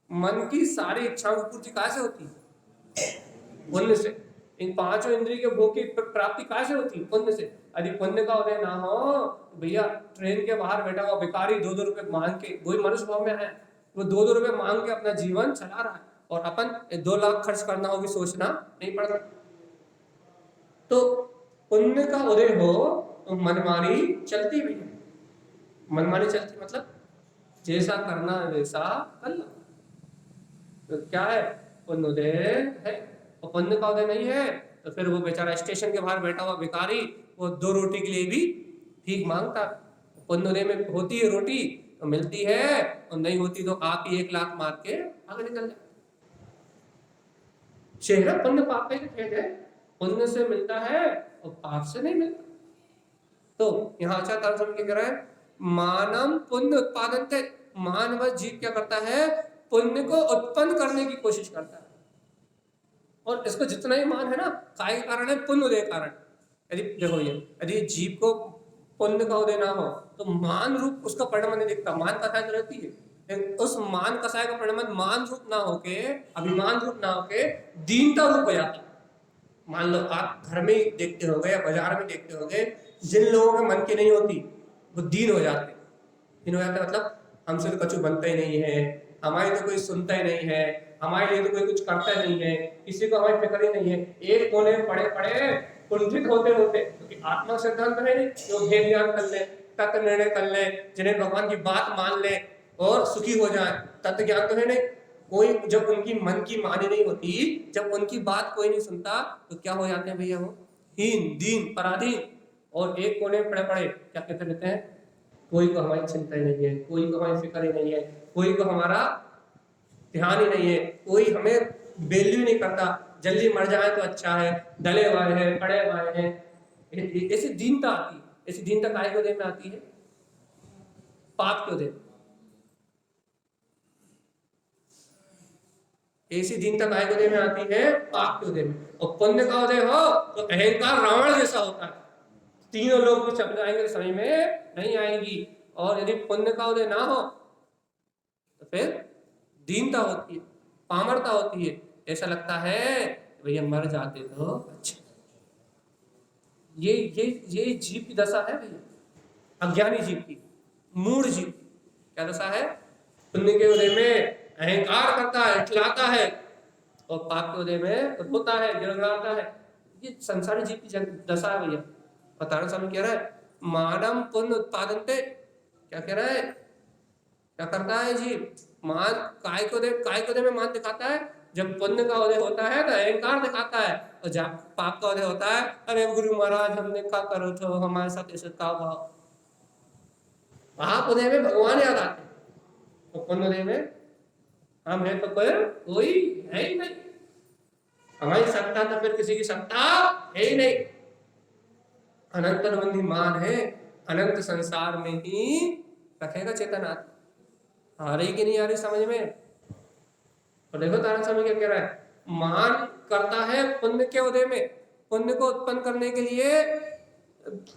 मन की सारी इच्छाओं की पूर्ति कैसे होती है? पुण्य से। इन 5 इंद्रिय के भोग की प्राप्ति कैसे होती है? पुण्य से। यदि पुण्य का उदय ना हो तो भैया ट्रेन के बाहर बैठा हुआ भिखारी 2-2 रुपए मांग के, वही मनुष्य भाव में है, वो 2-2 रुपए मांग के अपना जीवन चला रहा है, और अपन 2 लाख खर्च करना होगी सोचना नहीं पड़ रहा। तो पुण्य का उदय हो तो मनमानी चलती भी है। मनमानी चलती मतलब जैसा करना है वैसा कर लो। तो क्या है, पुण्य उदय है और पुण्य का उदय नहीं है तो फिर वो बेचारा स्टेशन के बाहर बैठा हुआ भिखारी वो 2 रोटी के लिए भी भीख मांगता। पुण्य उदय में होती है रोटी तो मिलती है और नहीं होती तो आप ही 1 लाख मार के आगे निकल जाए। चेहरा पुण्य पाप का ही खेद है, पुण्य से मिलता है और पाप से नहीं मिलता। तो यहाँ अच्छा तरह समझ के कह रहा है, मानव पुण्य उत्पादन थे, मानव जीव क्या करता है, पुण्य को उत्पन्न करने की कोशिश करता है। और इसको जितना ही मान है ना, काय के कारण है, पुण्य उदय कारण। यदि देखो ये, यदि जीव को पुण्य का उदय ना हो तो मान रूप उसका परिणाम नहीं दिखता, मान कथाएं तो रहती है, लेकिन उस मान कसाय का परिणाम मान रूप ना होके, अभिमान रूप ना होके दीनता रूप हो जाता है। मान लो आप घर में देखते होगे या बाजार में देखते होगे, जिन लोगों के मन की नहीं होती वो दीन हो जाते। दीन हो जाते मतलब हमसे तो कछु बनता ही नहीं है, हमारी तो कोई सुनता ही नहीं है, हमारे लिए तो कोई कुछ करता ही नहीं है, किसी को हमारी फिक्र ही नहीं है। एक कोने में पड़े पड़े कुंठित होते होते, क्योंकि आत्मा सिद्धांत है नहीं जो भेद ज्ञान कर ले, तत्व निर्णय कर ले, जिन्हें भगवान की बात मान ले और सुखी हो जाए, तत्व ज्ञान तो है नहीं। कोई जब उनकी मन की मानी नहीं होती, जब उनकी बात कोई नहीं सुनता तो क्या हो जाते हैं भैया, वो हीन दीन पराधीन और एक कोने में पड़े पड़े क्या कहते रहते हैं, कोई को हमारी चिंता ही नहीं है, कोई को हमारी फिक्र ही नहीं है, कोई को हमारा ध्यान ही नहीं है, कोई हमें वैल्यू नहीं करता, जल्दी मर जाए तो अच्छा है, डले हुए हैं, पड़े हुए हैं। ऐसी दीनता आती है। ऐसी दीनता काय को देह में आती है, पाप को देह। ऐसी दीनता काय को देह में आती है, पाप के उदय में। और पुण्य का उदय हो तो अहंकार रावण जैसा होता है, तीनों लोग भी चल जाएंगे, समझ में नहीं आएगी। और यदि पुण्य का उदय ना हो तो फिर दीनता होती है, पामरता होती है, ऐसा लगता है भैया मर जाते तो अच्छा। ये जीव की दशा है भैया, अज्ञानी जीव की, मूढ़ जीव की क्या दशा है। पुण्य के उदय में अहंकार करता है, इठलाता है, और पाप के उदय में रोता है, गिड़गिड़ाता है। ये संसारी जीव की दशा है भैया। बताना स्वामी कह रहा है, मानव पुण्य उत्पादन पे क्या कह रहा है, क्या करता है जीव, मान काय को दे में मान दिखाता है। जब पुण्य का उदय होता है तो अहंकार दिखाता है, और जब पाप का उदय होता है, अरे गुरु महाराज हमने क्या करो तो हमारे साथ ऐसे का भाव। पाप उदय में भगवान याद आते हैं, तो पुण्य उदय में हम है तो कोई है ही नहीं, हमारी सत्ता तो फिर किसी की सत्ता है ही नहीं। अनंत अनुबंधी मान है, अनंत संसार में ही रखेगा चेतन आत्मा। आ रही कि नहीं आ रही समझ में। और देखो तारण स्वामी क्या कह रहा है, मान करता है पुण्य के उदय में, पुण्य को उत्पन्न करने के लिए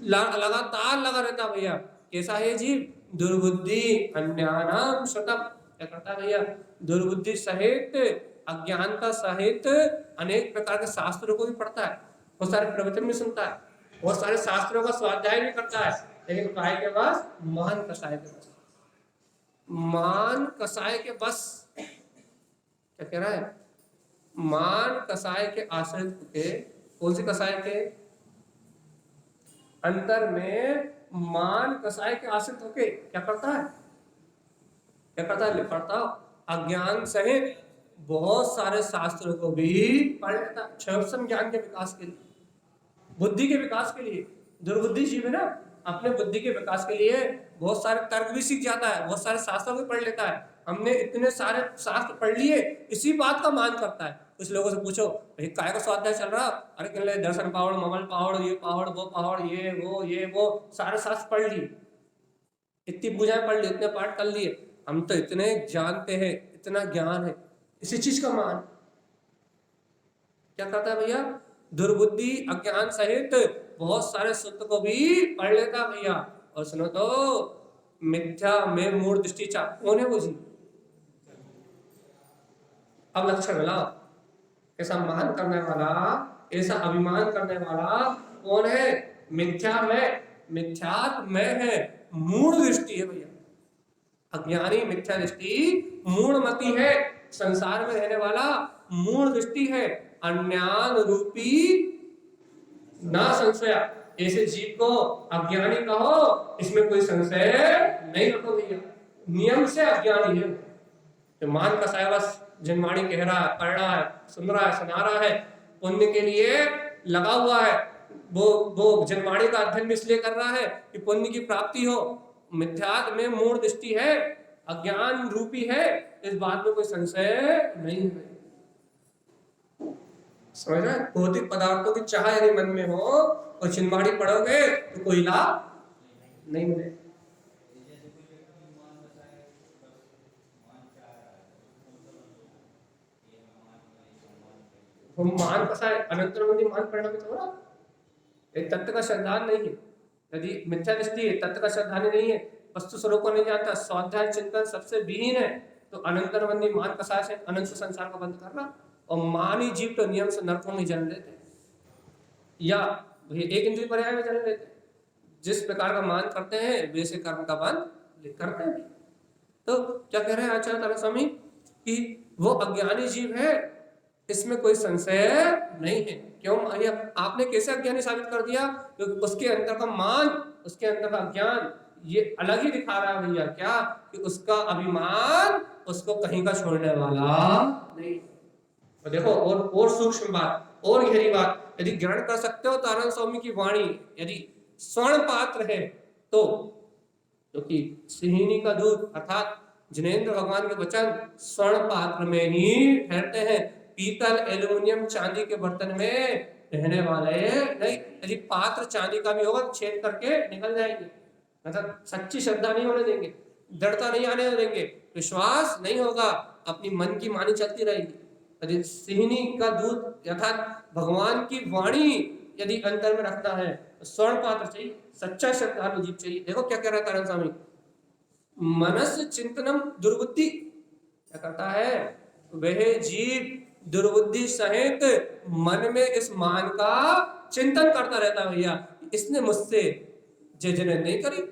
लगातार लगा रहता भैया। कैसा है जीव, दुर्बुद्धि अन्यानाम श्रुतम, क्या करता है भैया, दुर्बुद्धि सहित अज्ञानता सहित अनेक प्रकार के शास्त्रों को भी पढ़ता है, बहुत सारे प्रवचन भी सुनता है, बहुत सारे शास्त्रों का स्वाध्याय भी करता है, लेकिन काय के बस, मान कसाय के बस, मान कसाय के बस। क्या कह रहा है, मान कसाय के आश्रित होके, कौन सी कसाय के, अंतर में मान कसाय के आश्रित होके क्या करता है, क्या करता है, पढ़ता अज्ञान सहित बहुत सारे शास्त्रों को भी पढ़ लेता, क्षमसम ज्ञान के विकास के लिए, बुद्धि के विकास के लिए। दुर्बुद्धि जीव है ना, अपने बुद्धि के विकास के लिए बहुत सारे तर्क भी सीख जाता है, बहुत सारे शास्त्रों भी पढ़ लेता है। हमने इतने सारे शास्त्र पढ़ लिए, इसी बात का मान करता है। कुछ लोगों से पूछो भाई काय का स्वाध्याय चल रहा, अरे कह ले दर्शन पावड़, ममल पावड़, ये पावड़ वो पावड़, ये वो सारे शास्त्र पढ़ लिए, इतनी पूजाएं पढ़ ली, इतने पाठ कर लिए, हम तो इतने जानते हैं, इतना ज्ञान है, इसी चीज का मान। क्या करता है भैया, दुर्बुद्धि अज्ञान सहित बहुत सारे सूत्र को भी पढ़ लेता भैया। और सुनो तो मिथ्या में मूढ़ दृष्टि चा, कौन है वो जी, अब लक्षण मिलाओ, ऐसा मान करने वाला, ऐसा अभिमान करने वाला कौन है, मिथ्या में, मिथ्यात्म में है, मूढ़ दृष्टि है भैया। अज्ञानी मिथ्या दृष्टि, मूढ़मति है, संसार में रहने वाला मूढ़ दृष्टि है, अज्ञान रूपी ना संशय, ऐसे जीव को अज्ञानी कहो, इसमें कोई संशय नहीं रखो भैया, नियम से अज्ञानी है। तो मान कसा है, बस जनवाणी कह रहा है, पढ़ रहा है, सुन रहा है, सुना रहा है, पुण्य के लिए लगा हुआ है, वो जनवाणी का अध्ययन इसलिए कर रहा है कि पुण्य की प्राप्ति हो। मिथ्यात्व में मूढ़ दृष्टि है, अज्ञान रूपी है, इस बात में कोई संशय नहीं है। समझ रहे? भौतिक पदार्थों की चाह यदि मन में हो और चिन्माड़ी पढ़ोगे तो कोई लाभ नहीं मिलेगा। मान कसा है, अनंतरमंदी मान परिणाम थोड़ा, एक तत्व का श्रद्धान नहीं है। यदि मिथ्या दृष्टि है, तत्व का श्रद्धान नहीं है, वस्तु स्वरूप को नहीं जानता, स्वाध्याय चिंतन सबसे विहीन है, तो अनंतरमंदी मान कसा से अनंत संसार को बंद करना। और मान ही जीव तो नियम से नरकों में जन्म लेते, या एक इंद्रिय पर्याय में जन्म लेते। जिस प्रकार का मान करते हैं वैसे कर्म का बंध करते हैं। तो क्या कह रहे हैं आचार्य तारा स्वामी कि वो अज्ञानी जीव है, इसमें कोई संशय नहीं है। क्यों भैया? आपने कैसे अज्ञानी साबित कर दिया? क्योंकि उसके अंदर का मान, उसके अंदर का ज्ञान ये अलग ही दिखा रहा है भैया। क्या कि उसका अभिमान उसको कहीं का छोड़ने वाला नहीं। तो देखो और सूक्ष्म बात और गहरी बात, यदि ग्रहण कर सकते हो तारण स्वामी की वाणी यदि स्वर्ण पात्र है तो, क्योंकि सिहिनी का दूध अर्थात जिनेंद्र भगवान के वचन स्वर्ण पात्र में ही ठहरते हैं, पीतल एल्युमिनियम चांदी के बर्तन में रहने वाले नहीं। यदि पात्र चांदी का भी होगा छेद करके निकल जाएंगे। मतलब सच्ची श्रद्धा नहीं होने देंगे, दृढ़ता नहीं आने देंगे, विश्वास नहीं होगा, अपनी मन की मानी चलती रहेगी। यदि सिहिनी का दूध अर्थात भगवान की वाणी यदि अंतर में रखना है तो स्वर्ण पात्र चाहिए, सच्चा श्रद्धालु जीव चाहिए। देखो क्या कह रहा है तारण स्वामी, मनस चिंतनम दुर्बुद्धि क्या करता है, वह जीव दुर्बुद्धि सहित मन में इस मान का चिंतन करता रहता है। भैया इसने मुझसे जय जय नहीं करी,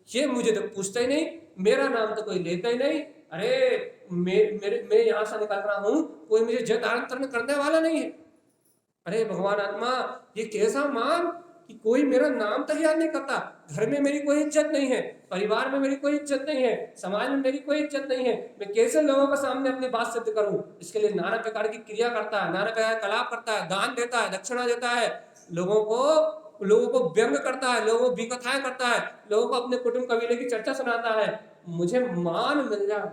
ये मुझे तो पूछता ही नहीं, मेरा नाम तो कोई लेता ही नहीं, अरे मैं यहां से निकल रहा हूं, कोई मुझे जय तारण करने वाला नहीं है। अरे भगवान आत्मा, ये कैसा मान कि कोई मेरा नाम तक याद नहीं करता, घर में मेरी कोई इज्जत नहीं है, परिवार में मेरी कोई इज्जत नहीं है, समाज में मेरी कोई इज्जत नहीं है, मैं कैसे लोगों के सामने अपनी बात सिद्ध करूं? इसके लिए नाना प्रकार की क्रिया करता है, नाना प्रकार का कलाप करता है, दान देता है, दक्षिणा देता है, लोगों को व्यंग करता है, लोगों को कथाएं करता है, लोगों को अपने कुटुंब कबीले की चर्चा सुनाता है। मुझे मान मिल जाए,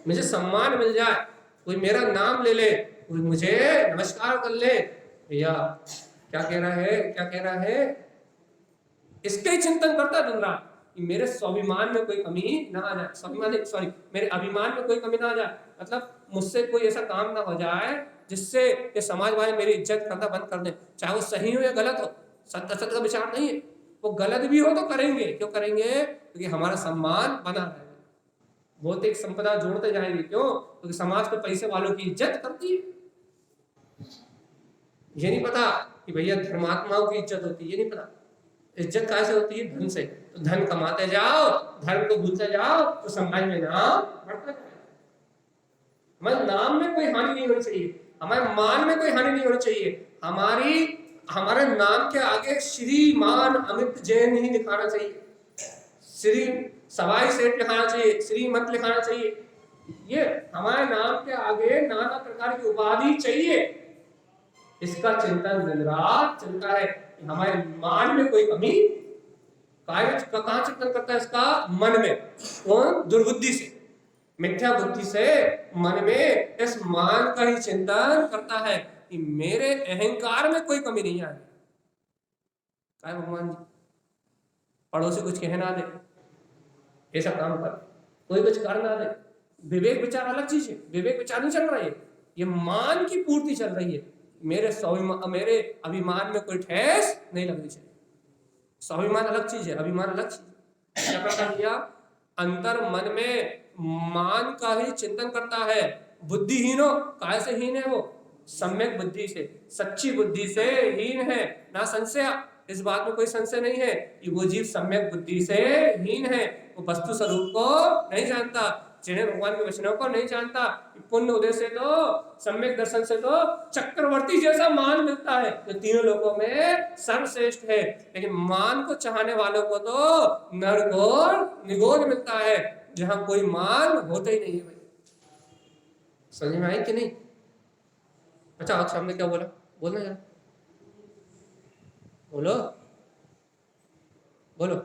मुझे सम्मान मिल जाए, कोई मेरा नाम ले ले, कोई मुझे नमस्कार कर ले। भैया क्या कह रहा है, क्या कह रहा है, इसके ही चिंतन करता दिन रात कि मेरे स्वाभिमान में कोई कमी ना आ जाए, स्वाभिमान सॉरी मेरे अभिमान में कोई कमी ना आ जाए, मतलब मुझसे कोई ऐसा काम ना हो जाए जिससे ये समाज वाले मेरी इज्जत करना बंद कर दें, चाहे वो सही हो या गलत हो, सत्य का विचार नहीं है, वो गलत भी हो तो करेंगे। क्यों करेंगे? क्योंकि हमारा सम्मान बना रहेगा, भौतिक संपदा जोड़ते जाएंगे। क्यों? क्योंकि समाज को पैसे वालों की इज्जत करती है। ये नहीं पता कि भैया धर्मात्माओं की इज्जत होती है, ये नहीं पता। इज्जत कैसे होती है? धन से। तो धन कमाते जाओ, धर्म को भूलते जाओ तो समाज में नाम बढ़ता जाए। हमारे नाम में कोई हानि नहीं होनी चाहिए, हमारे मान में कोई हानि नहीं होनी चाहिए। हमारे नाम के आगे श्रीमान अमित जैन ही लिखाना चाहिए, श्री सवाई सेठ लिखाना चाहिए, श्रीमत लिखाना चाहिए। ये हमारे नाम के आगे नाना प्रकार की उपाधि चाहिए। इसका चिंतन दिन रात चलता है कि हमारे मान में कोई कमी, कहां चिंतन करता है इसका? मन में। कौन? दुर्बुद्धि से, मिथ्या बुद्धि से मन में इस मान का ही चिंतन करता है कि मेरे अहंकार में कोई कमी नहीं आएगी। क्या भगवान जी पड़ोसी कुछ कह ना दे, ऐसा काम कर, कोई कुछ कर ना दे। विवेक विचार अलग चीज है, विवेक विचार नहीं चल रहा है, ये मान की पूर्ति चल रही है। मेरे अभिमान में कोई ठेस नहीं लगनी चाहिए। स्वाभिमान अलग चीज है, अभिमान अलग चीज। क्या करता किया? अंतर मन में मान का ही चिंतन करता है। बुद्धिहीनो, काय से हीन है वो? सम्यक बुद्धि से, सच्ची बुद्धि से हीन है, ना संशय। इस बात में कोई संशय नहीं है कि वो जीव सम्यक बुद्धि से हीन है, वो वस्तु स्वरूप को नहीं जानता। जिन्हें भगवान के वचनों को नहीं जानता, पुण्य उदय से तो, सम्यक दर्शन से तो चक्रवर्ती जैसा मान मिलता है जो तीनों लोगों में सर्वश्रेष्ठ है। लेकिन मान को चाहने वालों को तो नरक और निगोज मिलता है, जहां कोई मान होता ही नहीं है। भाई समझ में आई कि नहीं? अच्छा आप सामने क्या बोला, बोलना यार, बोलो बोलो।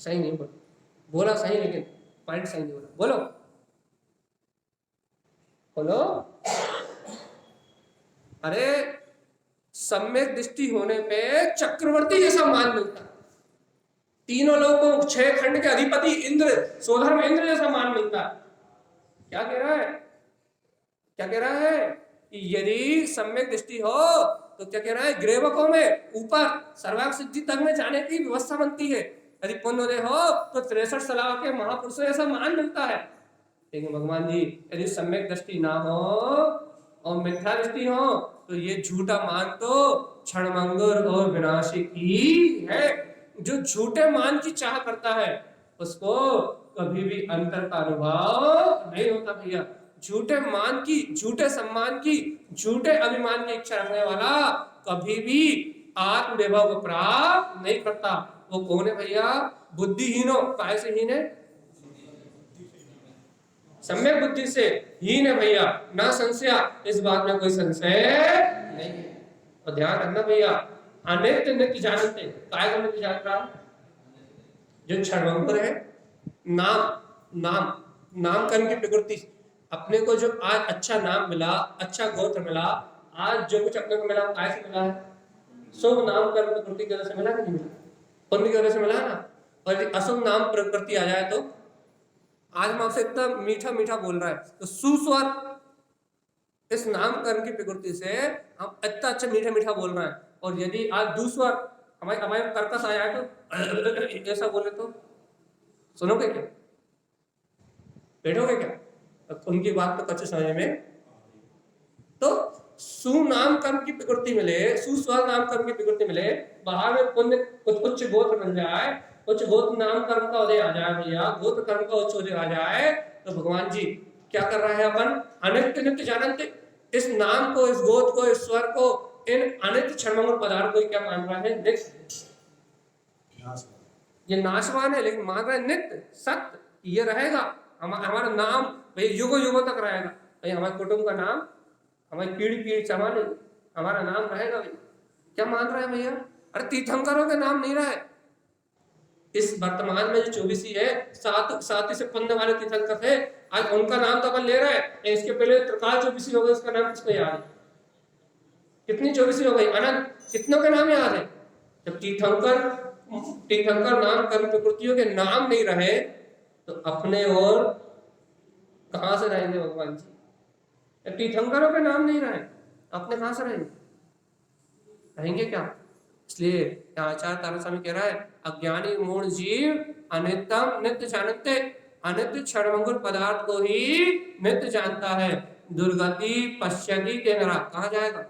सही नहीं बोला, बोला सही लेकिन पॉइंट सही नहीं बोला, बोलो बोलो। अरे सम्यक दृष्टि होने पे चक्रवर्ती जैसा मान मिलता है, तीनों लोगों को 6 खंड के अधिपति इंद्र, सोधर्म इंद्र जैसा मान मिलता है। क्या कह रहा है, क्या कह रहा है कि यदि सम्यक दृष्टि हो तो क्या कह रहा है, ग्रेवकों में ऊपर सर्वांग सिद्धि तक में जाने की व्यवस्था बनती है। यदि पुण्योदय हो तो 63 सलाह के महापुरुषों जैसा मान मिलता है। लेकिन भगवान जी यदि सम्यक दृष्टि ना हो और मिथ्या दृष्टि हो तो ये झूठा मान तो क्षणभंगुर और विनाशी ही है। जो झूठे मान की चाह करता है उसको कभी भी अंतर का अनुभव नहीं होता भैया। झूठे मान की, झूठे सम्मान की, झूठे अभिमान की इच्छा रखने वाला कभी भी आत्मवैभव को प्राप्त नहीं करता। वो कौन है भैया? बुद्धिहीनो। काय से हीन है? सम्यक बुद्धि से हीन है भैया, ना संशय, इस बात में कोई संशय नहीं है। और ध्यान रखना भैया, अनित्य नित्य जानते, काय को नित्य जान रहा, जो क्षणभंगुर है, नाम नाम नामकरण की प्रकृति, अपने को जो आज अच्छा नाम मिला, अच्छा गोत्र मिला, आज जो कुछ अपने को मिला काय से मिला है? शुभ नामकरण प्रकृति की वजह से मिला कि नहीं मिला? पुण्य की वजह से मिला ना। और यदि अशुभ नाम प्रकृति आ जाए तो आज हम आपसे इतना मीठा मीठा बोल रहा है तो सुस्वर, इस नामकरण की प्रकृति से हम इतना अच्छा मीठा मीठा बोल रहे हैं, और यदि आज दूसवर हमारे हमारे कर्कश आ जाए तो ऐसा बोले तो सुनोगे क्या? बैठोगे क्या? उनकी बात तो कच्चे समझ में। तो सुनामकर्म की प्रकृति मिले, सुस्वर नामकर्म की प्रकृति मिले, बाहर में पुण्य कुछ उच्च गोत्र मिल जाए, उच्च गोत्र नाम कर्म का उदय आ जाए भैया, गोत्र कर्म का उच्च उदय आ जाए, तो भगवान जी क्या कर रहे हैं? अपन अनित्य नित्य जानते, इस नाम को, इस गोत्र को, इस स्वर को, इन अनित्य क्षणभंगुर पदार्थ को क्या मान रहा है? नित्य। ये नाशवान है लेकिन मान रहा है नित्य सत्य, ये रहेगा हमारा नाम भाई युगों युगों तक रहेगा। भाई हमारे कुटुंब का नाम, हमारी पीढ़ी पीढ़ी चमा नहीं, हमारा नाम रहेगा भाई। क्या मान रहा है भैया? अरे तीर्थंकरों के नाम नहीं रहा है। इस वर्तमान में जो 24 है, सात से पन्ने वाले तीर्थंकर थे, आज उनका नाम तो अपन ले रहे हैं। इसके पहले त्रिकाल 24 हो गए, उसका नाम किसको याद है? कितनी 24 हो गई? अनंत। कितनों के नाम याद है? जब तीर्थंकर नाम कर्म प्रकृतियों के नाम नहीं रहे तो अपने और कहां से रहेंगे भगवान जी? तीर्थंकरों के नाम नहीं रहे, अपने कहां से रहेंगे? रहेंगे क्या? इसलिए आचार्य तारास्वामी कह रहा है, अज्ञानी मूढ़ जीव अनित्यम नित्य जानते, अनित्य क्षणभंगुर पदार्थ को ही नित्य जानता है। दुर्गति पश्यति तेनरा, कहा जाएगा?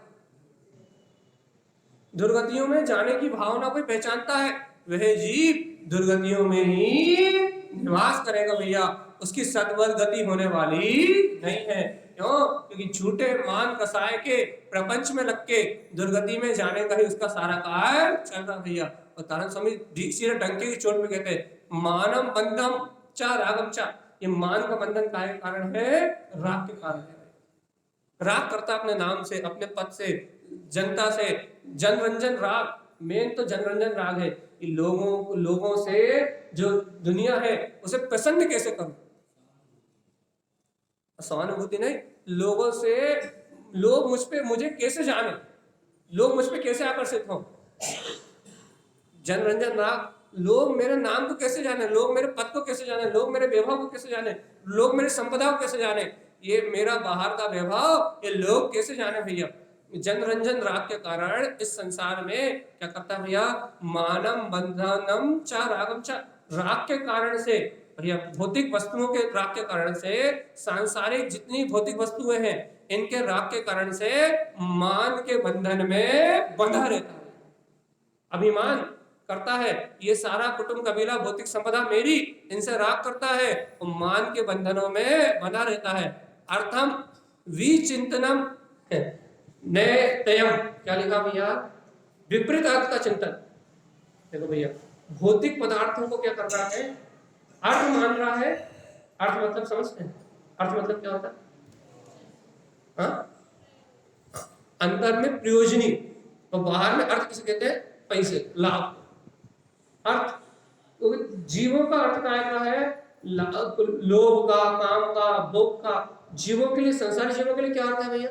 दुर्गतियों में जाने की भावना को पहचानता है, वह जीव दुर्गतियों में ही निवास करेगा भैया, उसकी सद्वद गति होने वाली नहीं है। क्यों? क्योंकि झूठे मान कसाय के प्रपंच में लग के दुर्गति में जाने का ही उसका सारा कार्य चल रहा भैया। और तारण स्वामी सीधे डंके की चोट में कहते हैं, मानम बंधम चा रागम चा, ये मान का बंधन का कारण है, राग के कारण है। राग करता अपने नाम से, अपने पद से, जनता से, जनरंजन राग, मेन तो जनरंजन राग है। लोगों से जो दुनिया है उसे प्रसन्न कैसे करूं? सहानुभूति नहीं, लोगों से, लोग मुझे कैसे जाने, लोग मुझ पे कैसे आकर्षित हो, जनरंजन राग। लोग मेरे नाम को कैसे जाने, लोग मेरे पद को कैसे जाने, लोग मेरे वैभव को कैसे जाने, लोग मेरी संपदा को कैसे जाने, ये मेरा बाहर का वैभव ये लोग कैसे जाने भैया? जनरंजन राग के कारण इस संसार में क्या करता है भैया? मानम बंधनम चा रागम चा, राग के कारण से भैया भौतिक वस्तुओं के राग के कारण से, सांसारिक जितनी भौतिक वस्तुएं हैं इनके राग के कारण से मान के बंधन में बंधा रहता है, अभिमान करता है। ये सारा कुटुंब कबीला भौतिक संपदा मेरी, इनसे राग करता है और मान के बंधनों में बंधा रहता है। अर्थम विचिंतनम नयतयम, क्या लिखा भैया, विपरीत अर्थ का चिंतन। देखो भैया भौतिक पदार्थों को क्या कर रहा है, अर्थ मान रहा है। अर्थ मतलब समझते हैं, अर्थ मतलब क्या होता है, हाँ? अंदर में प्रयोजनी और बाहर में अर्थ किसे कहते हैं, पैसे, लाभ। अर्थ तो जीवों का अर्थ क्या है, लोभ का, काम का, भोग का। जीवों के लिए, संसारी जीवों के लिए क्या अर्थ है भैया,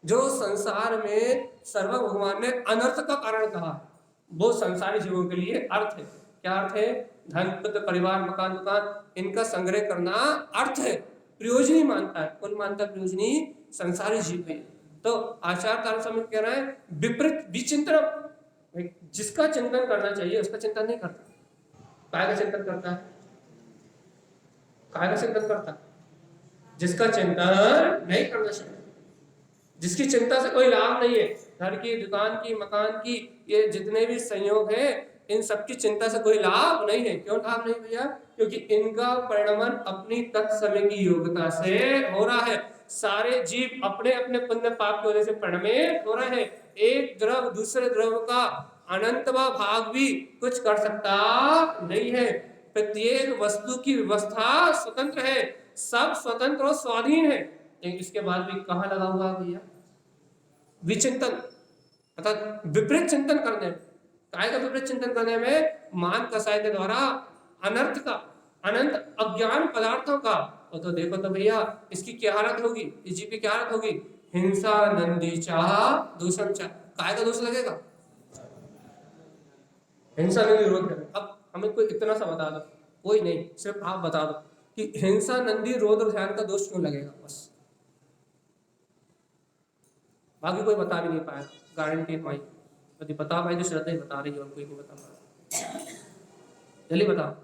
जो संसार में सर्व भगवान ने अनर्थ का कारण कहा वो संसारी जीवों के लिए अर्थ है। क्या अर्थ है, धन पुत्र परिवार मकान दुकान इनका संग्रह करना अर्थ है, प्रयोजनी मानता है। कौन मानता है प्रयोजनी, संसारी जीव है। तो आचार्य तारक स्वामी कह रहा है विपरीत विचिंतन, जिसका चिंतन करना चाहिए उसका चिंतन नहीं करता। काय का चिंतन करता है, काय का चिंतन करता, जिसका चिंतन नहीं करना चाहिए, जिसकी चिंता से कोई लाभ नहीं है। घर की, दुकान की, मकान की, ये जितने भी संयोग हैं इन सबकी चिंता से कोई लाभ नहीं है। क्यों लाभ नहीं भैया, क्योंकि इनका परिणमन अपनी तत्समय की योग्यता से हो रहा है। सारे जीव अपने अपने पुण्य पाप की वजह से परिणमित हो रहे हैं। एक द्रव दूसरे द्रव का अनंतवा भाग भी कुछ कर सकता नहीं है। प्रत्येक वस्तु की व्यवस्था स्वतंत्र है, सब स्वतंत्र और स्वाधीन है। लेकिन इसके बाद भी कहाँ लगा हुआ भैया, विचिंतन अर्थात विपरीत चिंतन करने में। काय का विपरीत चिंतन करने में, मान कसाय के द्वारा अनर्थ का, अनंत अज्ञान पदार्थों का। और तो देखो तो भैया इसकी क्या हालत होगी, इस जीव की क्या हालत होगी, हिंसा नंदी चाह दूषण चाह। काय का दोष लगेगा, हिंसा नंदी रोध। अब हमें कोई इतना सा बता दो, कोई नहीं, सिर्फ आप बता दो कि हिंसा नंदी रोध ध्यान का दोष क्यों लगेगा, बस। बाकी कोई बता भी नहीं पाया, गारंटी है भाई। यदि बता भाई तो श्रद्धा ही बता रही है, और कोई नहीं बता पा। जल्दी बताओ।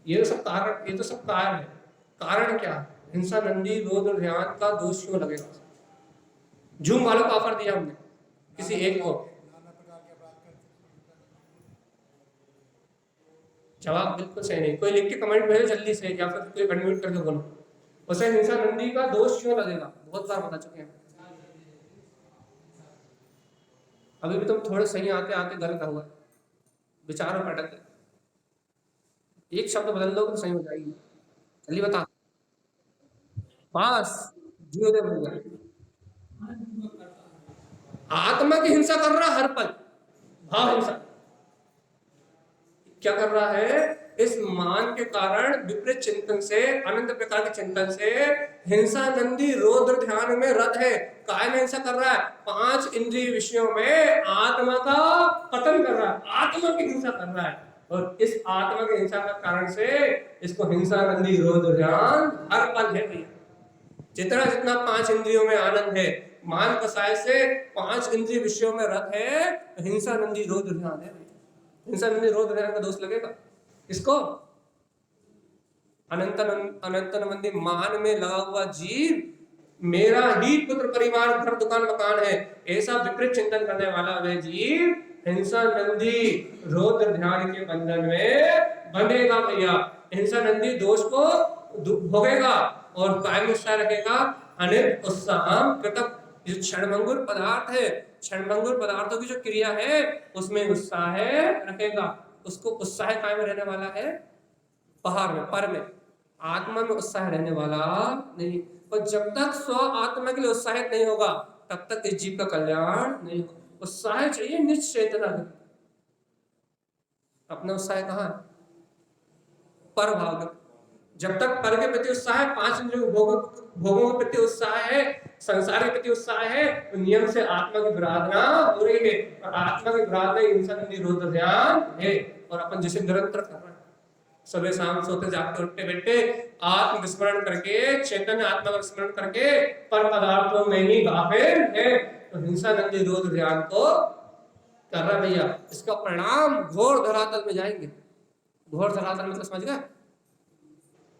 ये सब कारण, ये तो सब कारण है। कारण क्या, हिंसा नंदी रोध ध्यान का दोष क्यों लगेगा। जूम वालों को ऑफर दिया हमने, किसी एक को। जवाब बिल्कुल सही नहीं। कोई लिख के कमेंट भेजो जल्दी से, या फिर कोई अनम्यूट करके बोलो। उसे हिंसा नंदी का दोष क्यों लगेगा, बहुत बार बता चुके हैं। अभी भी तुम थोड़े सही आते आते गलत हुआ, विचारों में अटक, एक शब्द बदल दो तो सही हो जाएगी। जल्दी बता। पास जीव दे बन गया, आत्मा की हिंसा कर रहा हर पल, भाव हिंसा। क्या कर रहा है, इस मान के कारण विपरीत चिंतन से, अनंत प्रकार के चिंतन से हिंसा नंदी रौद्र ध्यान में रत है। काय में हिंसा कर रहा है, 5 इंद्रिय विषयों में आत्मा का पतन कर रहा है, आत्मा की हिंसा कर रहा है। और इस आत्मा की हिंसा के कारण से इसको हिंसा नंदी रौद्र ध्यान हर पल है भैया। जितना जितना 5 इंद्रियों में आनंद है, मान कसाय से 5 इंद्रिय विषयों में रत है, हिंसा नंदी रौद्र ध्यान है। हिंसा नंदी रौद्र ध्यान का दोष लगेगा इसको। अनंत नंदी मान में लगा हुआ जीव मेरा ही पुत्र परिवार घर दुकान मकान है, ऐसा विपरीत चिंतन करने वाला वह जीव हिंसा नंदी रौद्र ध्यान के बंधन में बंधेगा भैया। हिंसा नंदी दोष को भोगेगा और कायम उत्साह रखेगा। अनित उत्साह कृतक, जो क्षणभंगुर पदार्थ है, क्षणभंगुर पदार्थों की जो क्रिया है उसमें उत्साह रखेगा। उसको उत्साह कायम रहने वाला है बाहर में, पर में, आत्मा में उत्साह रहने वाला नहीं। और जब तक स्व आत्मा के लिए उत्साहित नहीं होगा तब तक इस जीव का कल्याण नहीं होगा। उत्साह चाहिए निश्चेतना। अपना उत्साह कहाँ है, पर भाव। जब तक पर के प्रति उत्साह है, 5 इंद्रियों भोगों के प्रति उत्साह है, संसार के प्रति उत्साह है, तो नियम से आत्मा की विराधना हो रही है। और आत्मा की विराधना हिंसा नंदी रौद्र ध्यान है। और अपन जिसे निरंतर कर रहे हैं, सुबह शाम सोते जागते उठते बैठते आत्म विस्मरण करके, चैतन्य आत्मा का विस्मरण करके पर पदार्थों में ही गाफिल है। तो हिंसा नंदी रोध ध्यान को कर रहा भैया। इसका परिणाम घोर धरातल में जाएंगे। घोर धरातल मतलब समझ गए,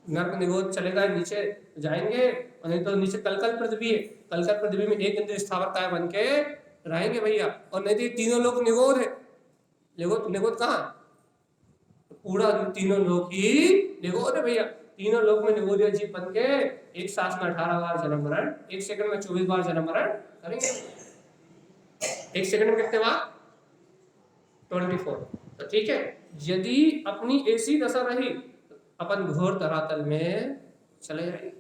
नर्क निरोध चलेगा, नीचे जाएंगे, और नहीं तो नीचे कलकल पृथ्वी है, कलकल पृथ्वी में एक इंद्रिय स्थावर काय बन के रहेंगे भैया। और नहीं तो तीनों लोग निगोद है, निगोद निगोद कहाँ, पूरा तीनों लोग ही निगोद है भैया। तीनों लोग में निगोदिया जीव बन के एक सांस में 18 बार जन्म मरण, एक सेकंड में 24 बार जन्म मरण करेंगे। एक सेकंड में कितने बार, 24। तो ठीक है, यदि अपनी ऐसी दशा रही अपन घोर धरातल में चले जाएंगे।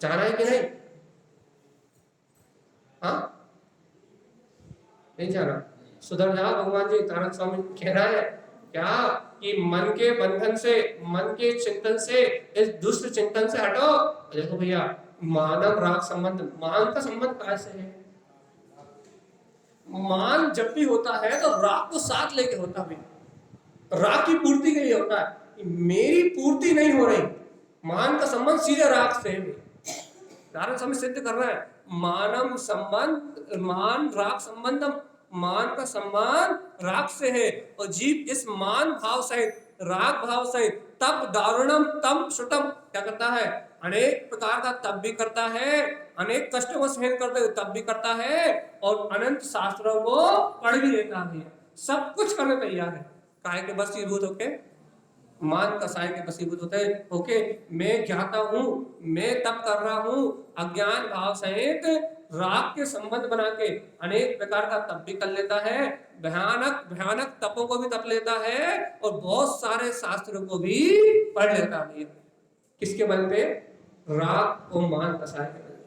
जाना है कि नहीं, हाँ नहीं जाना, सुधर जा। भगवान जी तारक स्वामी कह रहा है क्या कि मन के बंधन से, मन के चिंतन से, इस दुष्ट चिंतन से हटो। देखो भैया, मानव राग संबंध, मान का संबंध कैसे है, मान जब भी होता है तो राग को साथ लेके होता है। राग की पूर्ति के लिए होता है, मेरी पूर्ति नहीं हो रही, मान का संबंध सीधे राग से है। कारण समय सिद्ध कर रहा है, मानव संबंध, मान राग संबंधम, मान का संबंध राग से है। और जीव इस मान भाव सहित, राग भाव सहित तब दारुणम तम श्रुतम क्या करता है, अनेक प्रकार का तब भी करता है, अनेक कष्टों को सहन करते हुए तब भी करता है, और अनंत शास्त्रों को पढ़ भी लेता है, सब कुछ करने तैयार है। काहे के बसीभूत होके, मान कसाय के बसीभूत होते ओके, मैं ज्ञाता हूं, मैं तप कर रहा हूं, अज्ञान भाव सहित राग के संबंध बना के अनेक प्रकार का तप भी कर लेता है, भयानक भयानक तपों को भी तप लेता है, और बहुत सारे शास्त्रों को भी पढ़ लेता है। किसके बल पे, राग और मान कसाय के बल।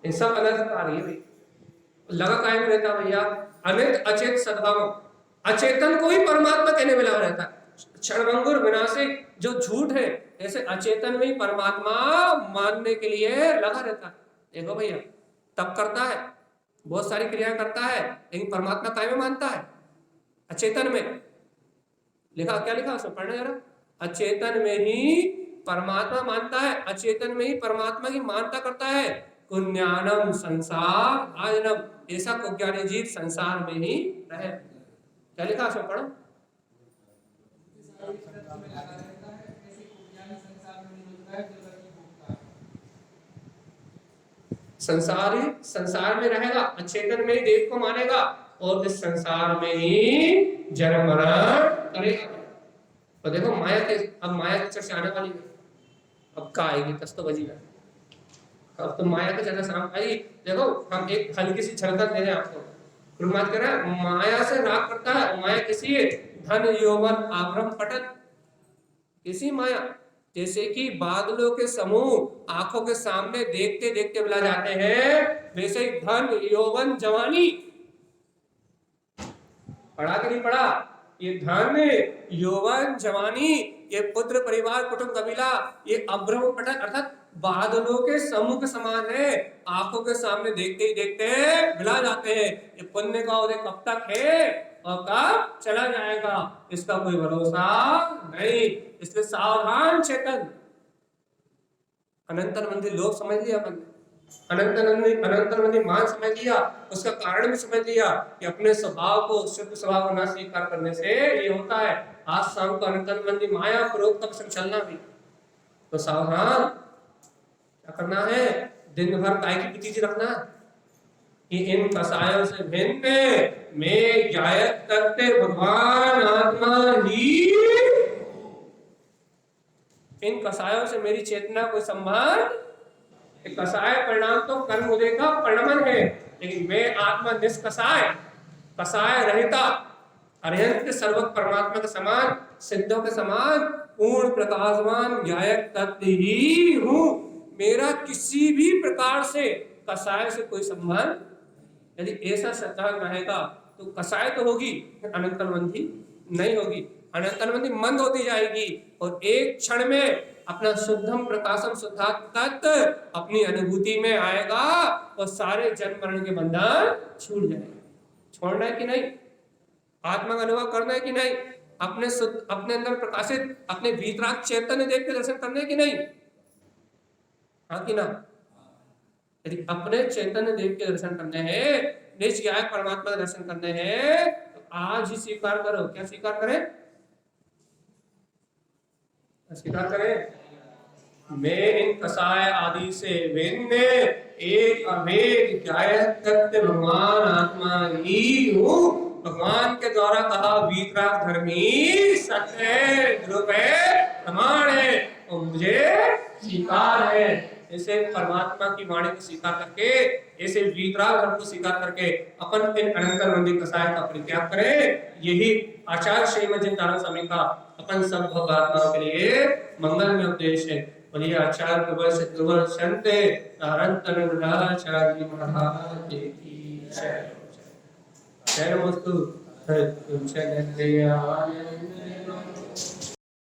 इन सब अलग आ रही है भाई, लगा कायम रहता भैया अनित अचेत सद्भाव, अचेतन को ही परमात्मा कहने में लगा रहता है। क्षणभंगुर विनाशिक जो झूठ है, ऐसे अचेतन में ही परमात्मा मानने के लिए लगा रहता है। देखो भैया, तप करता है, बहुत सारी क्रिया करता है, लेकिन परमात्मा काय में मानता है, अचेतन में। लिखा, क्या लिखा उसमें, पढ़ने जरा। अचेतन में ही परमात्मा मानता है, अचेतन में ही परमात्मा की मानता करता है। कुज्ञानम संसार आयनम, ऐसा कुज्ञानी जीव संसार में ही रहे। क्या लिखा उसमें, पढ़ो। संसारी संसार में रहेगा, अचेतन में ही देव को मानेगा, और इस संसार में ही जन्म मरण करेगा। तो देखो माया के, अब माया की चर्चा आने वाली है, अब का आएगी, 10 तो बजी है, अब तो माया की चर्चा शाम आई। देखो हम एक हल्की सी झलक दे रहे हैं आपको, गुरुमात कर रहा है, माया से राग करता है। माया किसी है, धन यौवन आभ्रम पटन, किसी माया, जैसे कि बादलों के समूह आंखों के सामने देखते देखते बुला जाते हैं, वैसे ही धन यौवन जवानी, पढ़ा कि नहीं पढ़ा, ये धन यौवन जवानी, ये पुत्र परिवार कुटुंब कबीला, ये अभ्रम पटन अर्थात बादलों के समूह के समान है, आंखों के सामने देखते ही देखते बुला जाते हैं। ये पुण्य का उदय कब तक है और कब चला जाएगा, इसका कोई भरोसा नहीं, इसलिए सावधान चेतन। अनंतरमंदी लोग समझ लिया अपन, अनंतरमंदी मान समझ लिया, उसका कारण भी समझ लिया कि अपने स्वभाव को, शुद्ध स्वभाव को न स्वीकार करने से ये होता है। आज शाम को अनंतरमंदी माया प्रोक्त तक संग चलना भी, तो सावधान क्या करना है, दिन भर काय की प्रतीति रखना कि इन कसायों से भिन्न मैं गायक करते भगवान आत्मा ही, इन कसायों से मेरी चेतना को संभाल। कसाय परिणाम तो कर्म उदय का परिणमन है, लेकिन मैं आत्मा निष्कसाय, कसाय रहता, अरिहंत के सर्वक परमात्मा के समान, सिद्धों के समान पूर्ण प्रकाशवान गायक तत्व ही हूं। मेरा किसी भी प्रकार से कसाय से कोई संबंध, यदि ऐसा श्रद्धा रहेगा तो कसाय तो होगी, अनंतरमंदी नहीं होगी। अनंतरमंदी मंद होती जाएगी और एक क्षण में अपना शुद्धम प्रकाशम शुद्धात्म तत्व अपनी अनुभूति में आएगा और सारे जन्म मरण के बंधन छूट जाएंगे। छोड़ना है कि नहीं, आत्मा का अनुभव करना है कि नहीं, अपने शुद्ध, अपने अंदर प्रकाशित अपने भीतराग चैतन्य देव के दर्शन करने की नहीं, हाँ कि ना। यदि अपने चैतन्य देव के दर्शन करने हैं, निज परमात्मा के दर्शन करने हैं तो आज ही स्वीकार करो। क्या स्वीकार करें? स्वीकार करें, मैं इन कसाय आदि से भिन्न एक अभेद तत्व भगवान आत्मा ही हूँ। भगवान के द्वारा कहा वीतराग धर्मी सत्य है, ध्रुव है, प्रमाण है और मुझे स्वीकार है। ऐसे परमात्मा की वाणी को स्वीकार करके, ऐसे वीतराग धर्म को स्वीकार करके अपन इन अनंतरवंदी कसाय का परित्याग करें। यही आचार्य श्रीमद् जिनतारण स्वामी का अपन सब भक्तात्माओं के लिए मंगल में उपदेश है। बोलिए आचार्य प्रबल संत आचार्य महाराज की जय। जय नमस्तु।